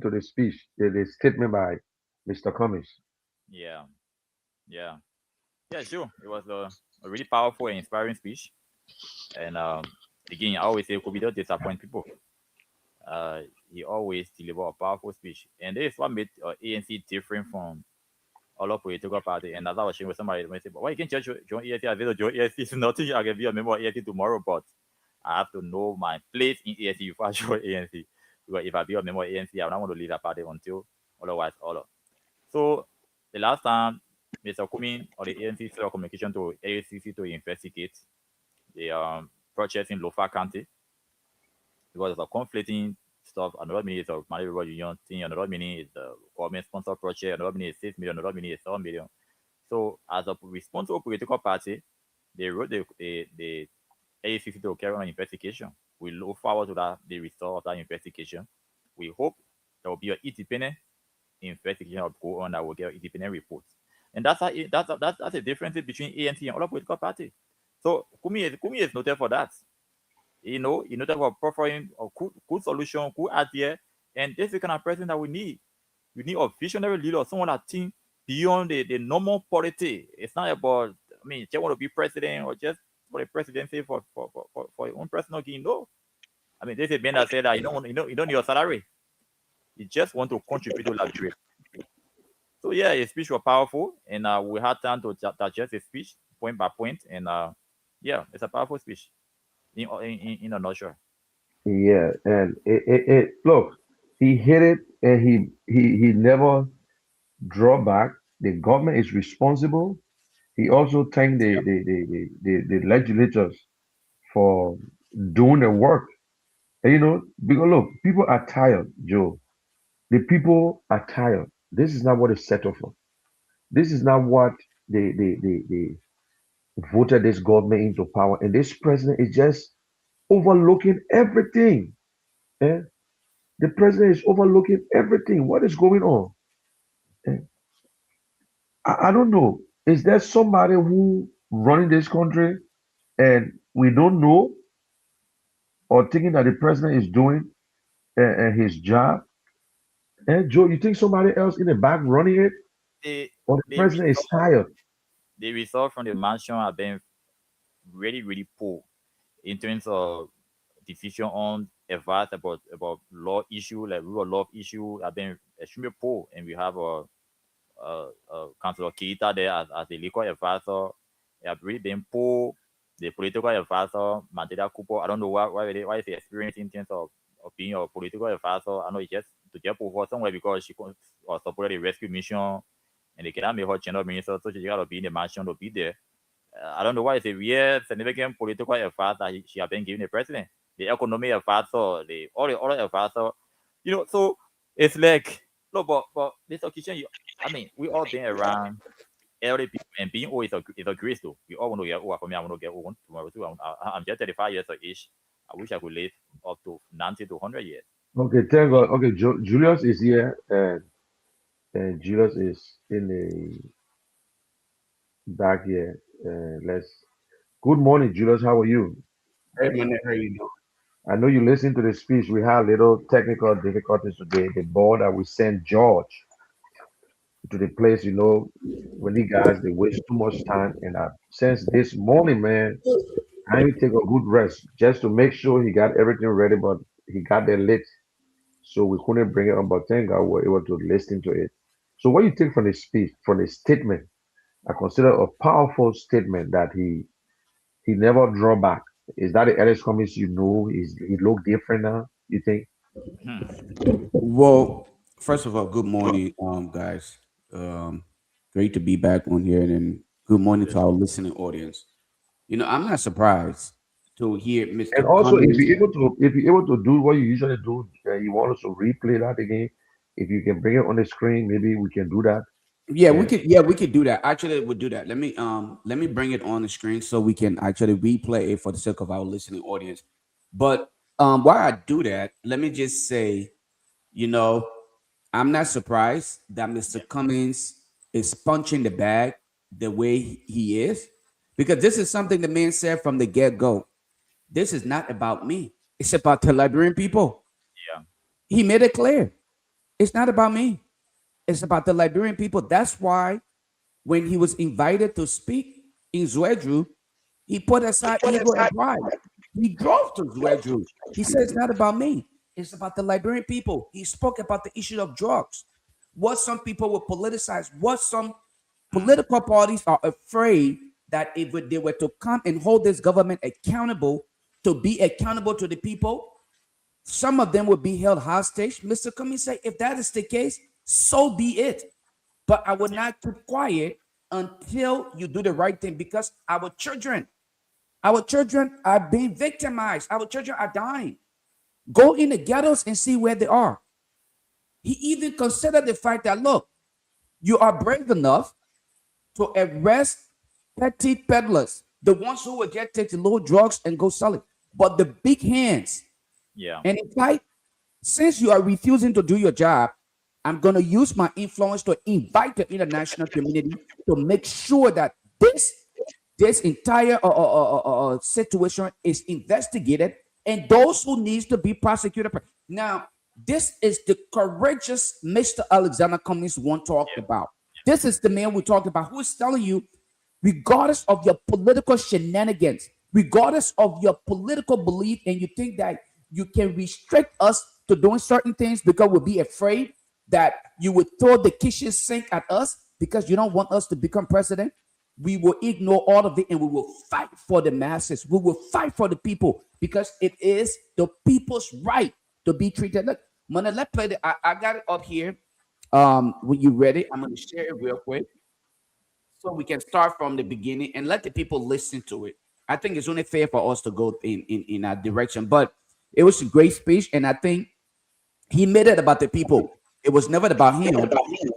to the speech, the statement by Mr. Cummings. Yeah, yeah, yeah. Sure, it was a really powerful and inspiring speech. And again, I always say, Kobe don't disappoint people. He always deliver a powerful speech, and this is what made ANC different from other political party. And as I was sharing with somebody, they say, "But why you can't just join ANC? I said, join ANC is nothing. I can be a member of ANC tomorrow, but I have to know my place in ANC before I join ANC. Because if I be a member of ANC, I don't want to leave that party until otherwise all. So the last time Mr. Kumi or the ANC sent a communication to AACC to investigate the purchase in Lofa County because of the conflicting stuff. Another meaning is a Mali River Union thing. Another meaning is the government sponsored project. Another meaning is 6 million. Another meaning is 7 million. So as a responsible political party, they wrote the AACC to carry on an investigation. We look forward to that the result of that investigation. We hope there will be an independent investigation that will go on that will get independent reports. And that's the difference between ANC and other political parties. So Kumi is noted for that. You know that we're providing a good solution, good idea, and this is the kind of president that we need. We need a visionary leader, someone that think beyond the normal politics. It's not about, I mean, just want to be president or just for the presidency for your own personal gain. No. I mean, this is Ben that said that you don't need a salary. You just want to contribute to Liberia. So yeah, his speech was powerful, and we had time to digest his speech point by point, and yeah, it's a powerful speech in a nutshell. Yeah, and look, he hit it, and he never draw back. The government is responsible. He also thanked the legislators for doing the work. And because look, people are tired, Joe. The people are tired. This is not what they settled for. This is not what they voted this government into power. And this president is just overlooking everything. Eh? The president is overlooking everything. What is going on? Eh? I don't know. Is there somebody who running this country and we don't know or thinking that the president is doing his job? And Joe, you think somebody else in the back running it, The or the the president is result tired? the result from the mansion have been really really poor in terms of decision on advice about law issue like rule of law issue have been extremely poor, and we have Councillor Keita there as the legal advisor. They have really been poor. The political advisor, Mandela Cooper, I don't know why is the experience in terms of being a political advisor. I know it's just to get over somewhere because she supported the rescue mission and they cannot make her general minister, so she got to be in the mansion to be there. I don't know why it's a real significant political advice that she has been giving the president. the economy factor, the all the other factor, So it's like no, but this occasion, I mean, we all been around elderly people, and being old is a grace though. We all want to get old. For me, I want to get old tomorrow too. I'm just 35 years of age. I wish I could live up to 90 to 100 years. Okay, thank God. Okay, Julius is here, and Julius is in the back here. Let's. Good morning, Julius. How are you? Hey, man, how you doing? I know you listened to the speech. We had little technical difficulties today. The board that we sent George to the place, when the guys they waste too much time. And since this morning, man, I need to take a good rest just to make sure he got everything ready, but he got there late. So we couldn't bring it on, but thank God we were able to listen to it. So what you take from the speech, from the statement, I consider a powerful statement that he never draw back. Is that the Ellis Cummings he look different now? You think? Well, first of all, good morning, guys. Um, Great to be back on here, and then good morning to our listening audience. I'm not surprised to hear And Mr. also, Cummings. if you're able to do what you usually do, you want us to replay that again. If you can bring it on the screen, maybe we can do that. Yeah, we And could. Yeah, we could do that. Actually, we'll do that. Let me bring it on the screen so we can actually replay it for the sake of our listening audience. But while I do that, let me just say, you know, I'm not surprised that Mr. Cummings is punching the bag the way he is, because this is something the man said from the get go. This is not about me. It's about the Liberian people. Yeah. He made it clear. It's not about me. It's about the Liberian people. That's why when he was invited to speak in Zwedru, he put aside ego and pride. He drove to Zwedru. He said, it's not about me. It's about the Liberian people. He spoke about the issue of drugs. What some people will politicize, what some political parties are afraid that if they were to come and hold this government accountable, to be accountable to the people, some of them would be held hostage. Mr. Cummings said, if that is the case, so be it. But I will not keep quiet until you do the right thing, because our children are being victimized. Our children are dying. Go in the ghettos and see where they are. He even considered the fact that, look, you are brave enough to arrest petty peddlers, the ones who will just take the little drugs and go sell it. But the big hands, Yeah. and in fact, since you are refusing to do your job, I'm going to use my influence to invite the international community to make sure that this entire situation is investigated, and those who needs to be prosecuted. Now, this is the courageous Mr. Alexander Cummings one talked about. This is the man we talked about who is telling you, regardless of your political shenanigans, regardless of your political belief, and you think that you can restrict us to doing certain things because we'll be afraid that you would throw the kitchen sink at us because you don't want us to become president, we will ignore all of it and we will fight for the masses. We will fight for the people because it is the people's right to be treated. Look, Mona, let's play I got it up here. When you ready, I'm going to share it real quick so we can start from the beginning and let the people listen to it. I think it's only fair for us to go in that direction. But it was a great speech, and I think he made it about the people. It was never about him.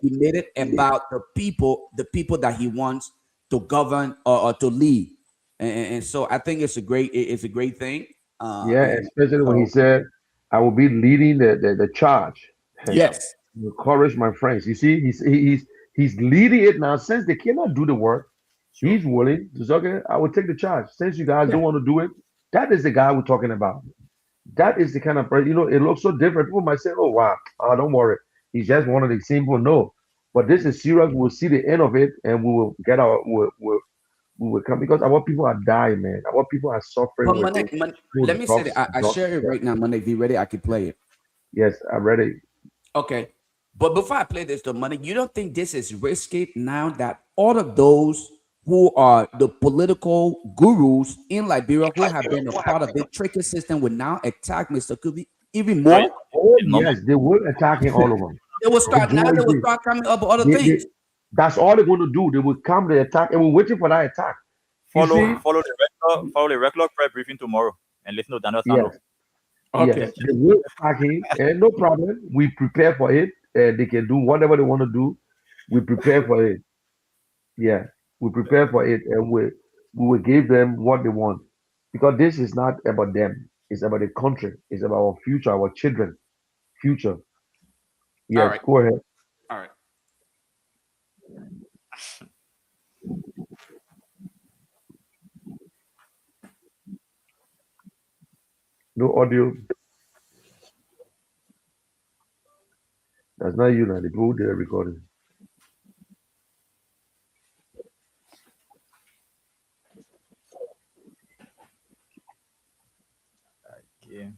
He made it about the people that he wants to govern or to lead. And so I think it's a great thing. yeah, And especially when he so said, "I will be leading the charge." Yeah. yes, Encourage my friends. You see, he's leading it now. Since they cannot do the work, Sure. he's willing to say, "Okay, I will take the charge." Since you guys yeah. don't want to do it, that is the guy we're talking about. That is the kind of person, it looks so different. People might say, oh, wow, don't worry. He's just one of the simple. No. But this is serious. We'll see the end of it and we will get we will come because our people are dying, man. Our people are suffering But with Mane, this let whole me say drugs, that I drugs. share it Yeah. right now, Mane. If you ready, I can play it. Yes, I read it. Okay. But before I play this, the money, you don't think this is risky now that all of those who are the political gurus in Liberia who have been a part of the tricky system will now attack Mr. Kubi even No, more? Oh, it's normal. yes, they will attack him all of them. They will The start now, joy they is will this. start coming up with other They, things. that's all they're going to do. They will come, they attack, and we're waiting for that attack. You Follow see? follow the regular prep briefing tomorrow and listen to Daniel Yes. Sandro. Okay. Yes, they will attack him, and no problem. We prepare for it, and they can do whatever they want to do. We prepare for it. Yeah, we prepare for it, and we will give them what they want, because this is not about them. It's about the country. It's about our future, our children, future. All Yes, right. go ahead. All right. No audio. That's not you now. The people they're recording. Okay.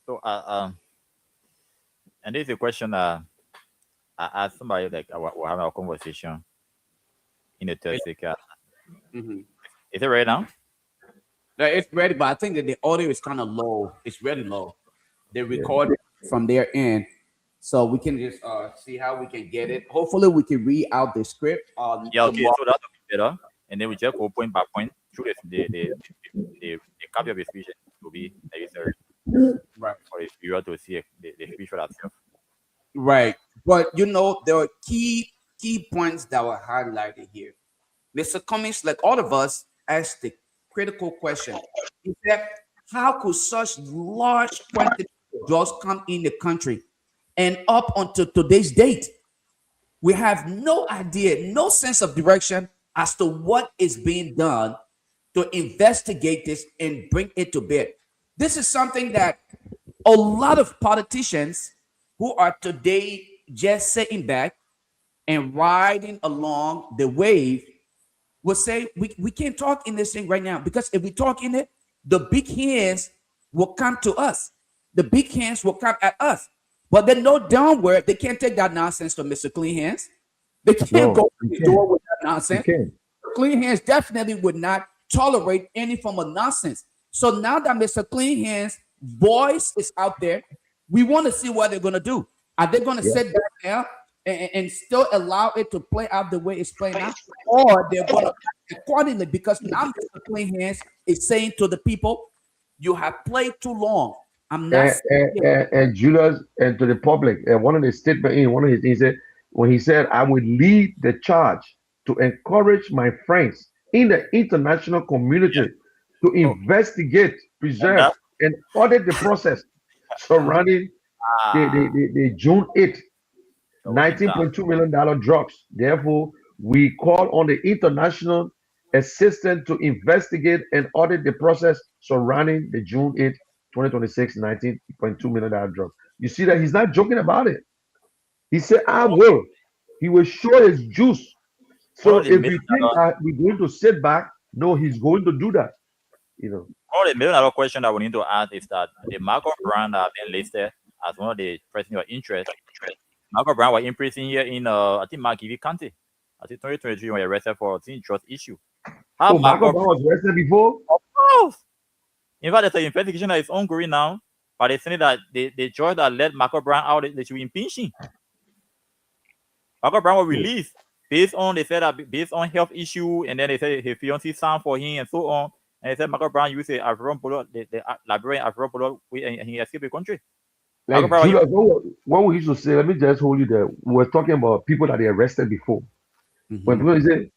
So, and this is a question I asked somebody like we're having a conversation in the Thursday. Mhm. Is it right now? Yeah, it's ready, but I think that the audio is kind of low. It's really low. They Yeah. record it from their end, so we can just see how we can get it. Hopefully, we can read out the script. Yeah, okay, Tomorrow. so that will be better. And then we just go point by point through the copy of the speech to be necessary Right. for the viewer to see the speech for themselves. Right. But you know, there are key points that were highlighted here. Mr. Cummings, like all of us, asked the critical question. He said, how could such large quantity of drugs come in the country? And up until today's date, we have no idea, no sense of direction as to what is being done to investigate this and bring it to bear. This is something that a lot of politicians who are today just sitting back and riding along the wave will say we can't talk in this thing right now, because if we talk in it, the big hands will come to us. The big hands will come at us. But they know downward they can't take that nonsense from Mr. Clean Hands. They can't No, go to you the can't. door with that You nonsense. can't. Clean Hands definitely would not tolerate any form of nonsense. So now that Mr. Clean Hands' voice is out there, we want to see what they're going to do. Are they going to Yeah. sit back there and still allow it to play out the way it's playing out? Or they're going to act accordingly? Because now Mr. Clean Hands is saying to the people, you have played too long. I'm not And, sitting here. and Julius, and to the public, and one of the statement in one of his, he said, when he said, I will lead the charge to encourage my friends in the international community to So investigate, on preserve, that, and audit the process surrounding the June 8th that was in town. $19.2 million drugs. Therefore, we call on the international assistance to investigate and audit the process surrounding the June 8th, 2026 $19.2 million drug. You see that he's not joking about it. He said, I will. He will show his juice. One So of the if million you think dollar, that we're going to sit back, no, he's going to do that. You know. one of the $1 million question that we need to ask is that the Marco brand that have been listed as one of the persons of interest. Marco Brown was in prison here in I think McGivy County. I think 2023 when he arrested for I think drug issue. How Oh, Marco Marco Brown was arrested before? of course. In fact, there's an investigation that is ongoing now, but they say that the judge that let Marco Brown out, they should impeach him. Marco Brown was released based on, they said that based on health issue, and then they said his fiancé signed for him and so on. And they said Marco Brown used the African bullet, the Liberian African bullet, and he escaped the country. Marco Like Brown was Julius, what we used to say, let me just hold you there. We were talking about people that they arrested before. When Mhm. people say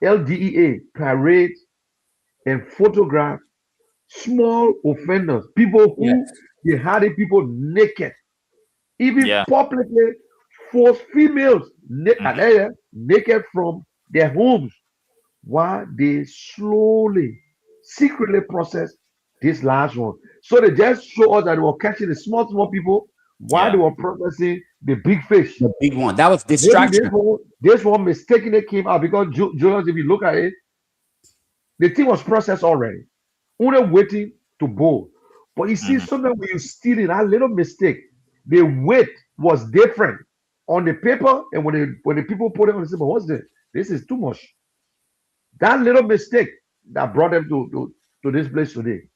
LDEA parade and photograph small offenders, people Yes. who they had the people naked, even yeah. publicly force females Mhm. naked from their homes, while they slowly, secretly process this last one. So they just show us that they were catching the small people while they Yeah. were processing the big fish. The big one. That was Maybe distraction. this one mistakenly came out because Julius, if you look at it, the thing was processed already, only waiting to boil. But you see, Mhm. sometimes when you steal it, that little mistake, the weight was different on the paper, and when the people put it on the paper, what's this? This is too much. That little mistake that brought them to this place today.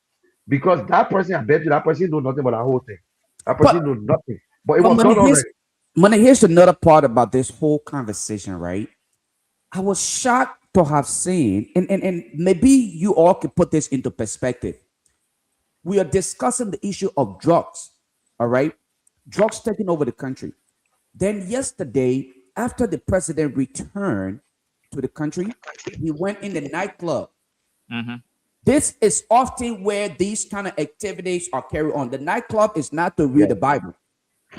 Because that person, I bet you that person know nothing about that whole thing. That But person know nothing. But it but was done already. Money, here's another part about this whole conversation, right? I was shocked to have seen, and maybe you all could put this into perspective. We are discussing the issue of drugs, all right? Drugs taking over the country. Then yesterday, after the president returned to the country, he went in the nightclub. This is often where these kind of activities are carried on. The nightclub is not to read the Bible.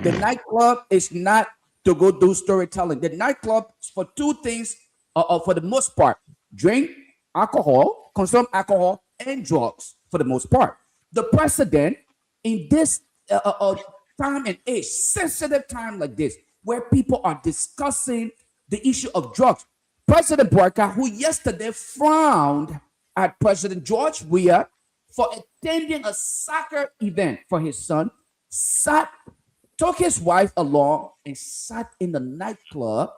The nightclub is not to go do storytelling. The nightclub is for two things, for the most part: drink alcohol, consume alcohol, and drugs for the most part. The president, in this time and age, sensitive time like this, where people are discussing the issue of drugs, President Barker, who yesterday frowned at President George Weah for attending a soccer event for his son, took his wife along and sat in the nightclub,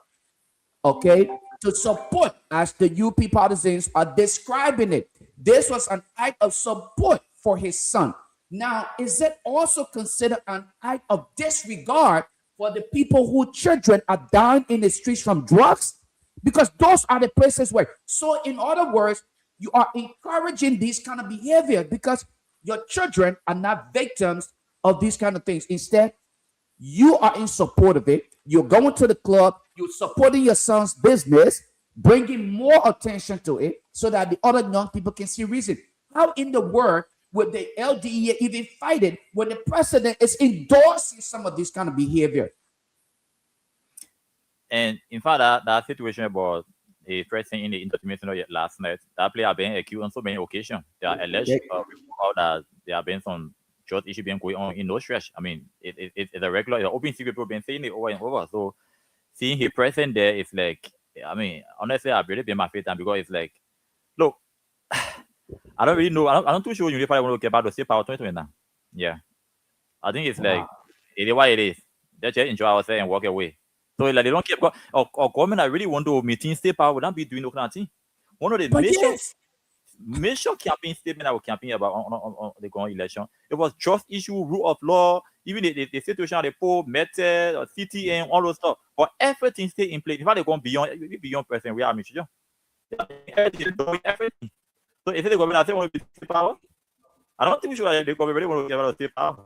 okay, to support, as the UP partisans are describing it. This was an act of support for his son. Now, is it also considered an act of disregard for the people whose children are dying in the streets from drugs? Because those are the places where, so in other words, you are encouraging this kind of behavior because your children are not victims of these kind of things. Instead, you are in support of it. You're going to the club, you're supporting your son's business, bringing more attention to it so that the other young people can see reason. How in the world would the LDEA even fight it when the president is endorsing some of this kind of behavior? And in fact, that situation about a person in the entertainment last night, that player being accused on so many occasions. There are alleged that there have been some short issue being going on in no stretch. I mean, it's a regular, it's an open secret, people been saying it over and over. So seeing him present there, it's like, I mean, honestly, I've really been my favorite time because it's like, look, I don't really know. I'm not too sure you probably want to get about the state power 2020 now. Yeah. I think it's like, it is what it is. They just enjoy ourselves and walk away. So like they don't keep or government. I really want to meeting state power would not be doing no kind of thing. One of the major campaign statement I was campaigning about on the going election, it was just issue, rule of law, even the situation of the poor, method, or city and all those stuff. But everything stay in place. In fact, they go beyond person. We are Michigan. Everything. So if the government want to be state power, I don't think we should. The government really want to give out state power.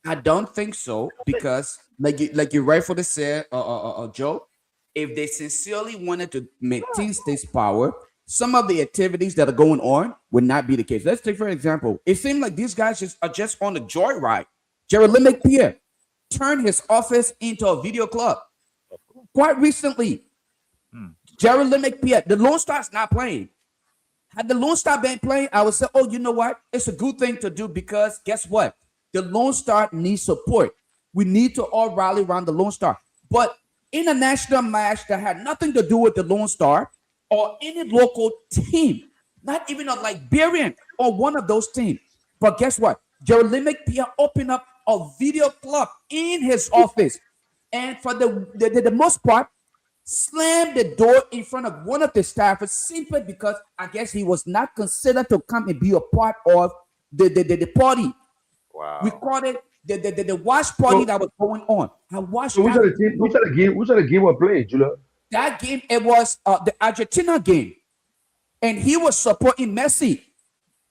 I don't think so because, like you rightfully said, Joe, if they sincerely wanted to maintain state power, some of the activities that are going on would not be the case. Let's take for example. It seemed like these guys are just on a joyride. Gerald Pierre turned his office into a video club. Quite recently, Gerald Pierre, the Lone Star's not playing. Had the Lone Star been playing, I would say, oh, you know what? It's a good thing to do because guess what? The Lone Star needs support. We need to all rally around the Lone Star. But in a national match that had nothing to do with the Lone Star or any local team, not even a Liberian or one of those teams. But guess what? Gerald Pierre opened up a video club in his office. And for the most part, slammed the door in front of one of the staffers simply because I guess he was not considered to come and be a part of the party. Wow. We called it the watch party that was going on. I watched. So which other game was playing, Julia? That game, it was the Argentina game, and he was supporting Messi.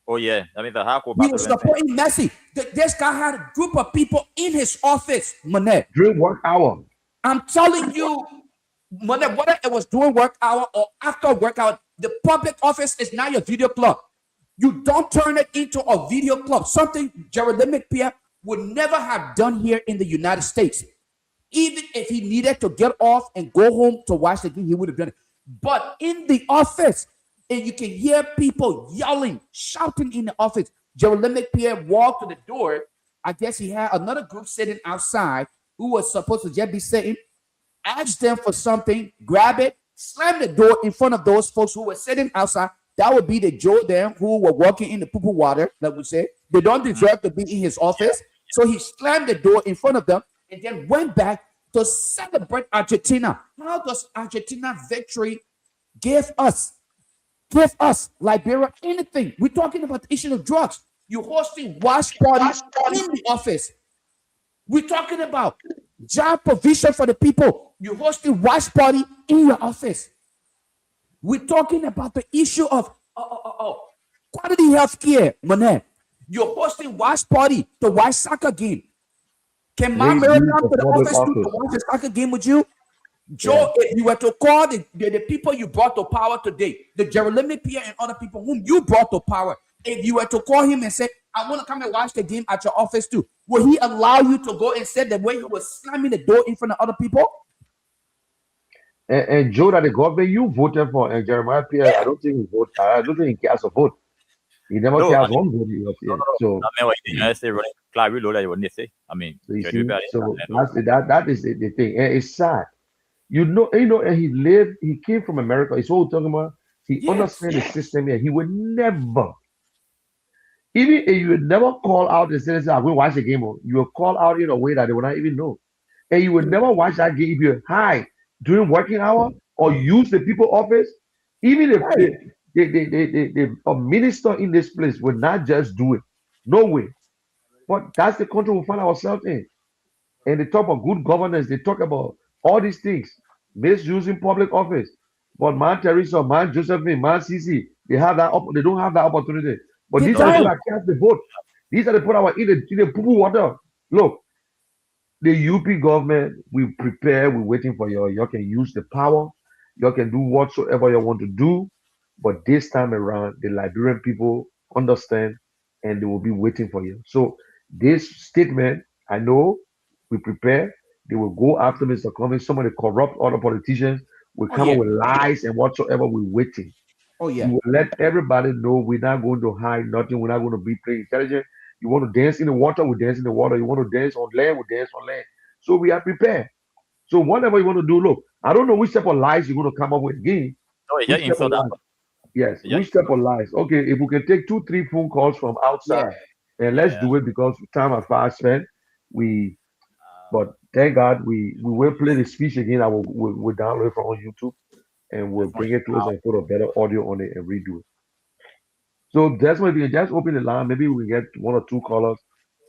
Oh yeah, I mean the hardcore. He was supporting Messi. This guy had a group of people in his office, Monet. During work hour. I'm telling you, Monet, whether it was during work hour or after work hour, the public office is not your video club. You don't turn it into a video club. Something Gerald Pierre would never have done here in the United States. Even if he needed to get off and go home to watch the game, he would have done it. But in the office, and you can hear people yelling, shouting in the office. Gerald Pierre walked to the door. I guess he had another group sitting outside who was supposed to just be sitting, asked them for something, grab it, slam the door in front of those folks who were sitting outside. That would be the Joe them who were walking in the poo-poo water, like we say. They don't deserve to be in his office. So he slammed the door in front of them and then went back to celebrate Argentina. How does Argentina victory give us Liberia anything? We're talking about the issue of drugs. You're hosting watch parties in the office. We're talking about job provision for the people. You're hosting watch party in your office. We're talking about the issue of quality health care, Monet. You're hosting watch party to watch soccer game. Can my Make Mary use come of to the public office to office. watch a soccer game with you? Joe, Yeah. if you were to call the people you brought to power today, the Jeremy Pierre and other people whom you brought to power, if you were to call him and say, I want to come and watch the game at your office too, will he allow you to go and say the way he was slamming the door in front of other people? And Joe, that the government you voted for, and Jeremiah Pierre, I don't think he vote. I don't think he cares a vote. He never No, I cares mean, one vote. He was no, here. no, no. So, I mean, what the United States running Clary Lola, you wouldn't say. I mean, so you can you see, bear so it? that is the thing. And it's sad. You know, and he came from America. It's what we're talking about. He Yes. understands the system here. He would never, even if you would never call out and say, I'm going to watch the game, you will call out in a way that they will not even know. And you would never watch that game if you're high during working hour or use the people office. Even if Right. a minister in this place would not just do it. No way. But that's the country we find ourselves in. And they talk about good governance. They talk about all these things, misusing public office. But man Teresa, man Josephine, man Sisi, they have that. They don't have that opportunity. But They these are the people don't. that cast the vote. These are the people that were in the poo water. Look, the UP government, we prepare. We're waiting for you. You can use the power. You can do whatsoever you want to do. But this time around, the Liberian people understand, and they will be waiting for you. So this statement, I know, we prepare. They will go after Mr. Cummings. Some of the corrupt other politicians will Oh come yeah. up with lies and whatsoever. We're waiting. Oh We yeah. will let everybody know we're not going to hide nothing. We're not going to be playing intelligent. You want to dance in the water, we dance in the water. You want to dance on land, we dance on land. So we are prepared. So whatever you want to do, look, I don't know which type of lies you're going to come up with again. No, it's Which just type of insult that. lies? Yes, It's just which type of lies? Okay, if we can take 2, 3 phone calls from outside, Yeah. and let's yeah. do it because time has fast spent. We, but thank God we will play the speech again. We'll download it from on YouTube and we'll That's bring why it to us and put a better audio on it and redo it. So that's why we can just open the line. Maybe we get 1 or 2 callers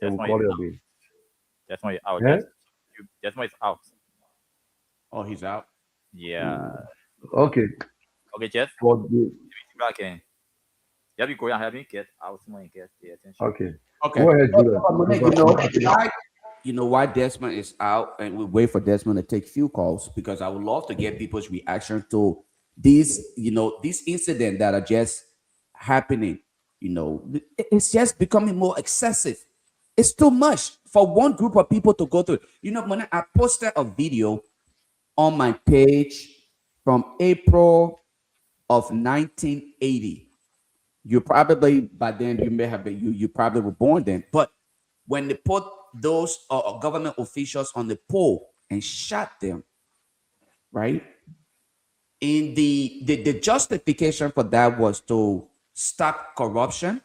and that's we'll why call it's it a out. day. That's why it's out. Yeah. That's why it's out. Oh, he's out. Yeah. Okay. Okay, Jeff. For the, Back in. Yeah, we go and have me get out and get the attention. okay. Okay. Go ahead, Judah. You know why Desmond is out, and we wait for Desmond to take few calls because I would love to get people's reaction to these, these incidents that are just happening. It's just becoming more excessive. It's too much for one group of people to go through. When I posted a video on my page from April of 1980. You probably by then you may have been you probably were born then, but when they put those government officials on the pole and shot them, right? In the justification for that was to stop corruption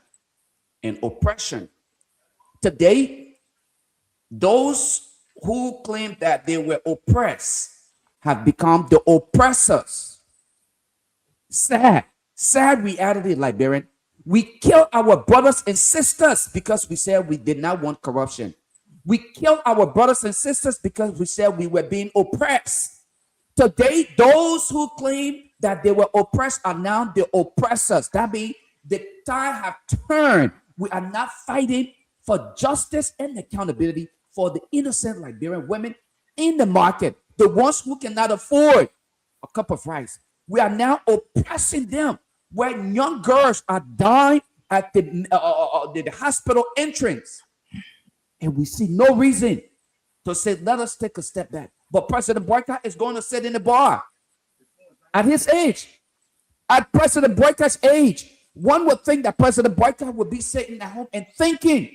and oppression. Today, those who claim that they were oppressed have become the oppressors. Sad reality, Liberian. We kill our brothers and sisters because we said we did not want corruption. We kill our brothers and sisters because we said we were being oppressed. Today, those who claim that they were oppressed are now the oppressors. That means the tide have turned. We are not fighting for justice and accountability for the innocent Liberian women in the market, the ones who cannot afford a cup of rice. We are now oppressing them, where young girls are dying at the hospital entrance. And we see no reason to say, let us take a step back. But President Boycott is going to sit in the bar at his age. At President Boycott's age, one would think that President Boycott would be sitting at home and thinking,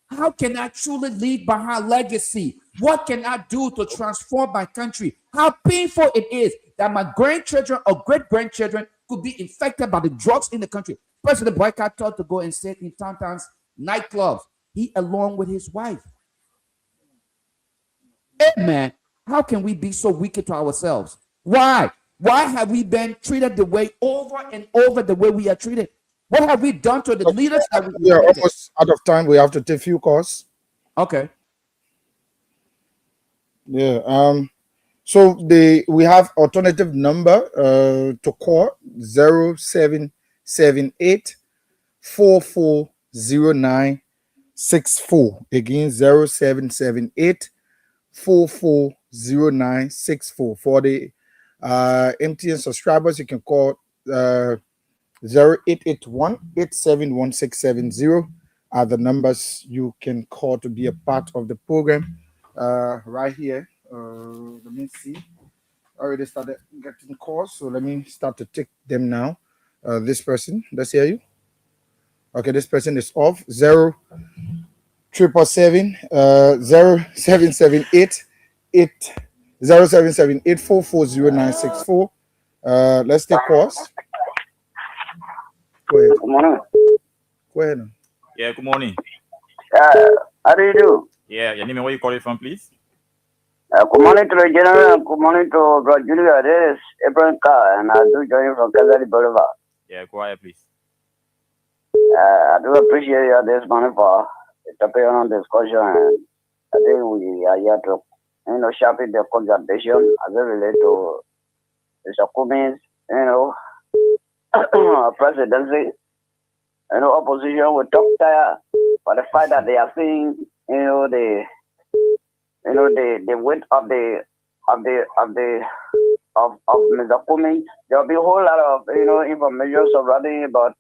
how can I truly leave behind legacy? What can I do to transform my country? How painful it is that my grandchildren or great-grandchildren could be infected by the drugs in the country. President Boycott thought to go and sit in Tantan's nightclubs. He along with his wife. Hey, man, how can we be so wicked to ourselves? Why? Why have we been treated the way over and over the way we are treated? What have we done to the leaders that we are almost out of time. We have to take few calls. Okay. Yeah. So we have alternative number to call 0778 440964. Again, 0778 440964. For the MTN subscribers, you can call 0881 871 are the numbers you can call to be a part of the program. Right here. Let me see. I already started getting calls, so let me start to take them now. This person, let's hear you. Okay, this person is off. 0778 440964. Let's take calls. Go ahead. Good morning. Go ahead. Yeah, good morning. How do you do? Yeah, your name and where you calling from, please? Good morning to the general. Good morning to Bro Julia. This is Abraham Carr, and I do join you from Kazali Boulevard. Yeah, go ahead, please. I do appreciate you this morning for the topic on discussion, and I think we are here to, sharpen the consultation as it relates to Mr. Kumi's, presidency. Opposition will talk there for the fact that they are seeing, the weight of Mr. Kumi. There will be a whole lot of information surrounding it, but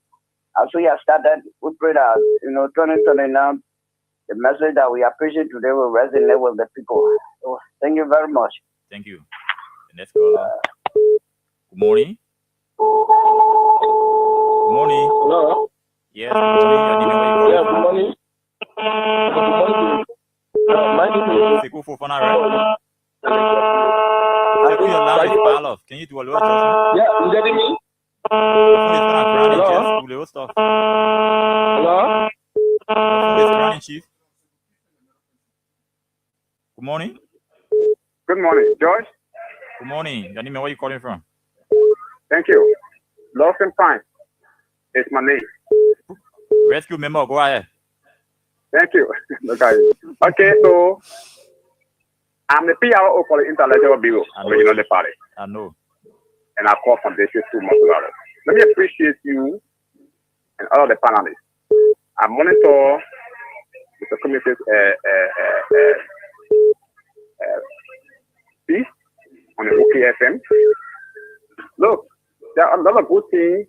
as we have started, we pray that 2029, the message that we appreciate today will resonate with the people. So, thank you very much. Thank you. The next caller. Good morning. Good morning. Hello. Yes, good morning. Your name and where you calling Yeah, from? good morning. Good morning. My name is Sekou Fofana, right? Sekou, your line is pile off. Can you do a little adjustment? Yeah, you getting me? Your phone is kind of crying, Hello? just do little stuff. Hello? Your phone is crying, Chief. Good morning. Good morning, George. Good morning. Your name and where you calling from? Thank you. Lost and fine. It's my name. Rescue member, go ahead. Thank you. Okay, so I'm the PRO for the Intellectual Bureau of the United Party, I know. and I call from this 2 months ago. Let me appreciate you and all the panelists. I monitor the community's piece on the OKFM. Look, there are a lot of good things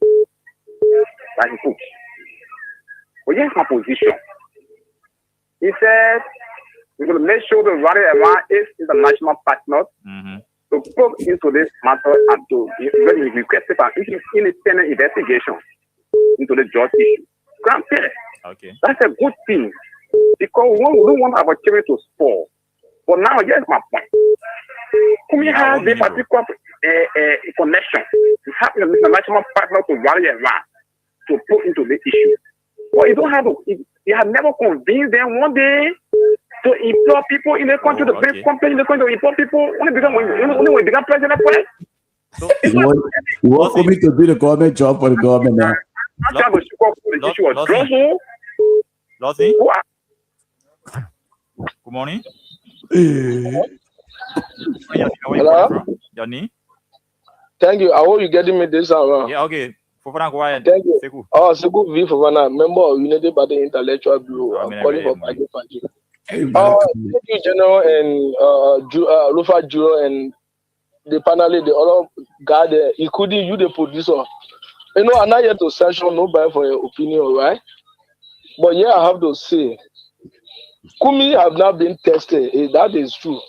that he puts. But here's my position. He said we're going to make sure the rally around is international partners to go into this matter and to request an independent investigation into the George issue. Granted, Okay. that's a good thing because we don't want our children to spoil. But now, here's my point. Kumi Yeah, has a particular connection to have an international partner to rally around to put into the issue. But you don't have to, you have never convinced them one day to employ people in the country, to bring companies in the country, to employ people only when we become president. So, You want me to do the government job for the government now? I'm trying to speak up for the issue of drugs. Lottie, Who are good morning. Hello? Johnny? Thank you. I hope you're getting me this hour. Yeah, okay. Fofana, go ahead. Thank you. Sekou. Oh, Sekou V. Fofana, member of United Party Intellectual Bureau. Oh, I'm man, calling I for really Party. Hey, Thank you, General and Rufa Juro and the panelists, the other guy there, including you, the producer. I'm not here to sanction nobody for your opinion, right? But yeah, I have to say, Kumi have not been tested. That is true.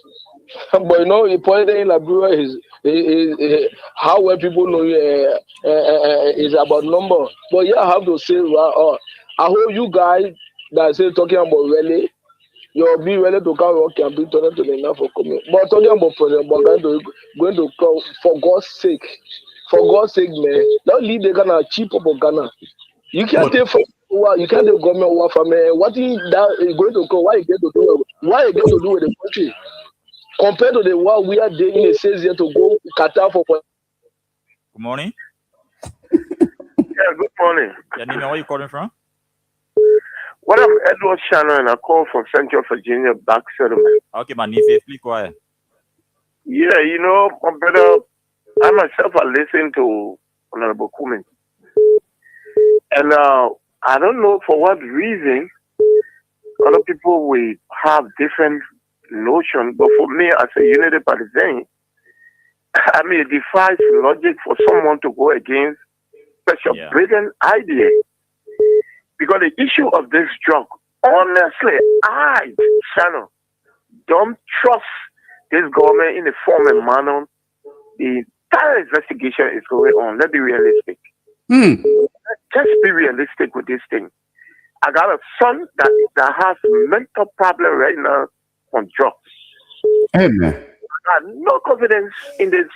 But the point in Liberia is how well people know is about number. But yeah, I have to say, I hope you guys that say talking about rally, you'll be ready to come on campaign to enough for coming. But talking about President Bogando going to come for God's sake, man, don't leave the Ghana cheap up of Ghana. You can't take from you can't take government work from what is that is going to come? What you get to do? What you get to do with the country? Compared to the what we are doing, it says here to go Qatar for. Good morning. Yeah, good morning. Your name and where you calling from? What I'm Edward Shannon and I call from Central Virginia Back Settlement. Okay, my niece, please go ahead. Yeah, you know, brother, I myself I listen to Honorable Kumin. And I don't know for what reason other people will have different notion, but for me as a unity partisan, I mean it defies logic for someone to go against such a Yeah. brilliant idea. Because the issue of this drug, honestly, I, Shannon, don't trust this government in the form and manner the entire investigation is going on. Let's be realistic. Just be realistic with this thing. I got a son that has mental problem right now on drugs. Amen. I have no confidence in this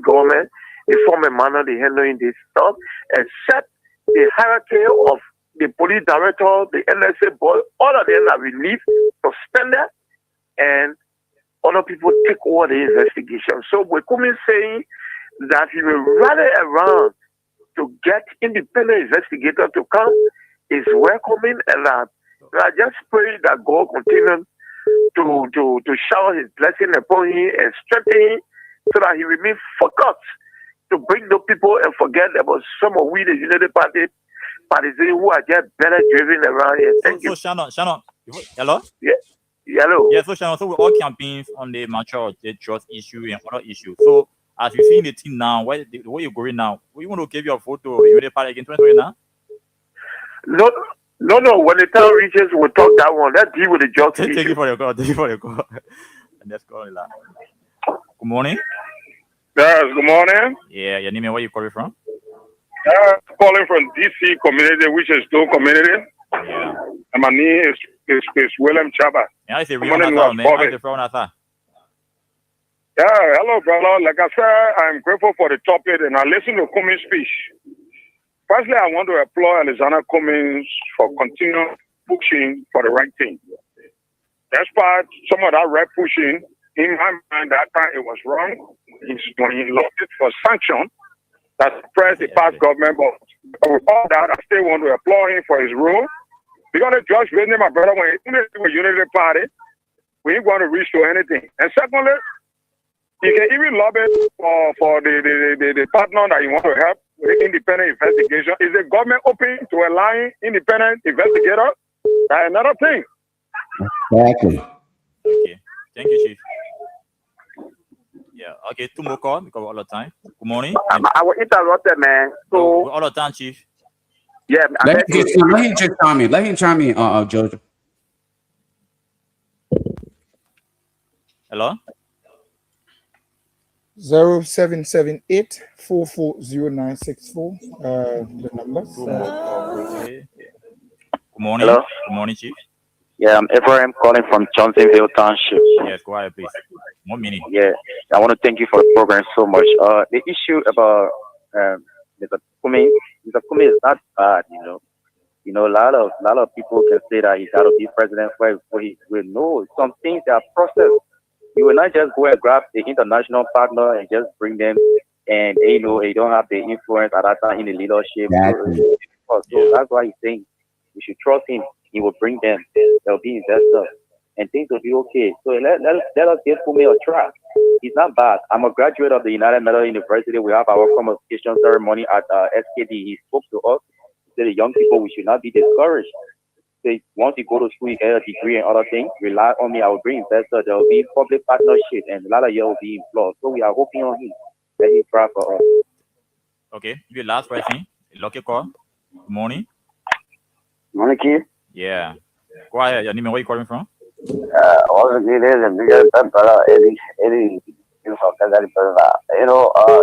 government, the form and manner they handling this stuff, except the hierarchy of the police director, the NSA board, all of them are relieved, suspended, and other people take over the investigation. So we're coming saying that he will rally around to get independent investigators to come is welcoming, and I just pray that God continue to shower his blessing upon him and strengthen him so that he remain focused to bring the people and forget about some of we the Unity Party partisans who are just better driven around here. Thank So you. Shannon, hello? Yeah. Hello. Yeah, so Shannon, so we all campaigns on the mature the trust issue and other issues. So as you see the team now, where you're going now, we want to give you a photo, you the party again 2020 now? No. When the time reaches, we'll talk that one. Let's deal with the jobs Thank you issue. for your call. Thank you for your call. And let's go. Good morning. Yes, good morning. Yeah, your name and where you calling from? Calling from DC community, which is two community. Yeah. And my name is William Chaba. Yeah, I say Good real morning, Nathan, man. Bobby. I say from Nathan. Yeah, hello, brother. Like I said, I'm grateful for the topic, and I listened to Cummings' speech. Firstly, I want to applaud Alexander Cummings for continuing pushing for the right thing. Despite some of that right pushing, in my mind, that time it was wrong. When he lobbied for sanction, that suppressed the past government. But with all that, I still want to applaud him for his role. Because the judge business, my brother, when he with Unity Party, we ain't going to reach to anything. And secondly, he can even lobby for the partner that you want to help with independent investigation. Is the government open to allowing independent investigator? That's another thing. Exactly. Okay. Thank you, Chief. Yeah, okay, two more calls because we're all the time. Good morning. I will interrupt them, man. We're So all the time, Chief. yeah, Let him just chime in. Let him chime in, Jojo. Hello? 0778-440964. The numbers. Two more calls. Okay. Good morning. Hello? Good morning, Chief. Yeah, I'm Ephraim calling from Johnsonville Township. Yes, go ahead, please. 1 minute. Yeah, I want to thank you for the program so much. The issue about Mr. Cummings is not bad, you know. You know, a lot of people can say that he's got to be president for he will know some things that are processed. You will not just go and grab the international partner and just bring them, and you know they don't have the influence at that time in the leadership. Exactly. So that's why he's saying we should trust him. He will bring them. They'll be investors, and things will be okay. So let us give Kumi a try. He's not bad. I'm a graduate of the United Methodist University. We have our convocation ceremony at SKD. He spoke to us. He said, the young people, we should not be discouraged. Say, once you go to school, you get a degree and other things, rely on me. I will bring investors. There will be public partnership, and a lot of you will be employed. So we are hoping on him. Let him try for us. Okay, your last person. Lucky call. Good morning. Morning, kid. Yeah. Go ahead. Your name and where you calling from? Also, it is a bigger Eddie, you know,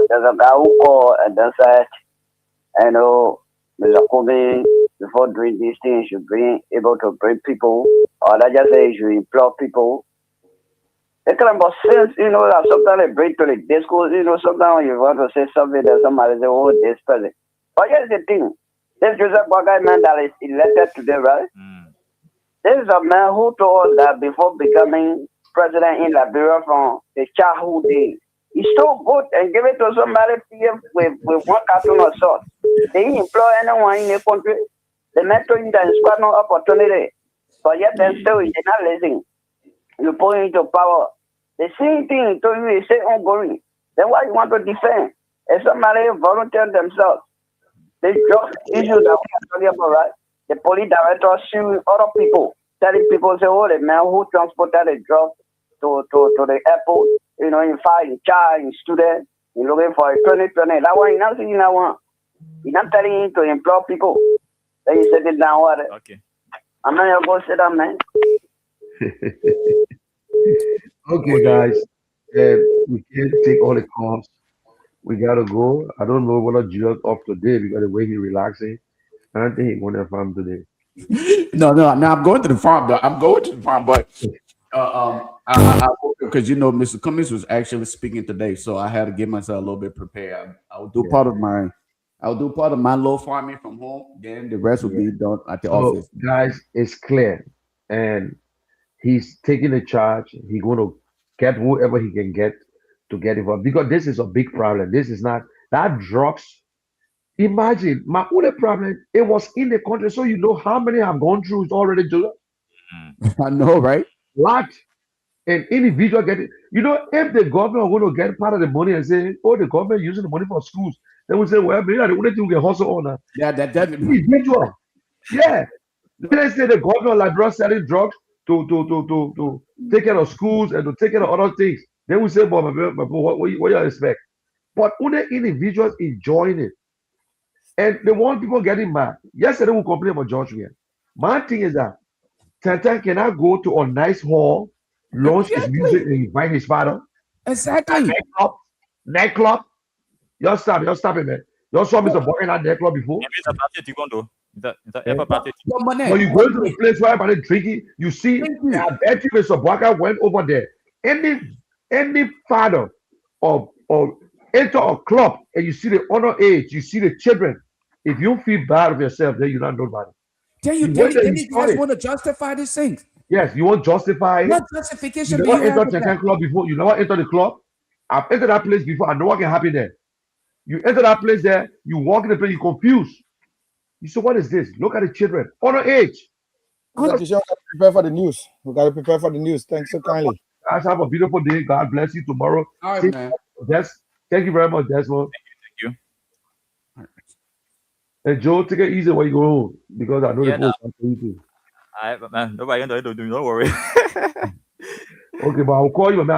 there's a guy who called and then said, I know, Mr. Kobe, before doing these things, you be able to bring people, or that just say you employ people. They kind of sense, you know, that sometimes they bring to the discourse, you know, sometimes you want to say something that somebody say, oh, this person. But here's the thing, this Joseph Bogai man that is elected today, right? This is a man who told us that before becoming president in Liberia from the childhood days, he stole goat and gave it to somebody with 1 carton of salt. They employ anyone in the country. The metro in the squad no opportunity. But yet then still he did not listen. You put into power The same thing to you is say ongoing. Then why you want to defend? If somebody volunteer themselves, the drug issue that we are talking about, right? The police director suing other people, telling people, say, oh, the man who transported the drug to the airport, you know, in fact, in child, in student, in looking for a 2020. That one, he's not saying that one. He's not telling him to employ people. Then you said it down, what? Okay. I'm not going to say that, man. Okay, guys. We can't take all the calls. We gotta go. I don't know whether Gio's off today because the way he relaxing. I don't think he's going to farm today. No. Now I'm going to the farm, though. I'm going to the farm, but because Mr. Cummings was actually speaking today, so I had to get myself a little bit prepared. I'll do part of my little farming from home. Then the rest will be done at the So, office. guys, it's clear, and he's taking the charge. He's going to get whoever he can get to get involved because this is a big problem. This is not that drugs. Imagine my only problem. It was in the country, so you know how many have gone through it already. I know, right? Lot. An individual getting, if the government are going to get part of the money and say, oh, the government using the money for schools, they will say, well, maybe the only thing we can hustle on. Yeah, that Individual. Yeah. Let's say the government like drugs selling drugs to take care of schools and to take care of other things. They will say, but what you expect? But only individuals enjoying it. And they want people getting mad. Yesterday we complain about George here. My thing is that Tantan cannot go to a nice hall, launch his music, and invite his father. Exactly. Nightclub. Y'all stop it, man. Y'all saw Mr. Buck in that nightclub before. When you go to the place where everybody drinking, you see that Mr. Buck went over there. Any father or enter a club and you see the underage, you see the children. If you feel bad of yourself, then you're not nobody. Then you guys want to justify these things. Yes, you want to justify it. What justification You do you never have? entered Tantan Club before. You never entered the club. I've entered that place before. I know what can happen there. You enter that place there, you walk in the place, you're confused. You say, what is this? Look at the children. Underage. Prepare for the news. We got to prepare for the news. Thanks so kindly. Guys, have a beautiful day. God bless you tomorrow. All right, man. Thank you very much, Desmond. Thank you. And Joe, take it easy when you go home because I know the post for you too. Man, nobody don't worry. Okay, but I'll call you, man.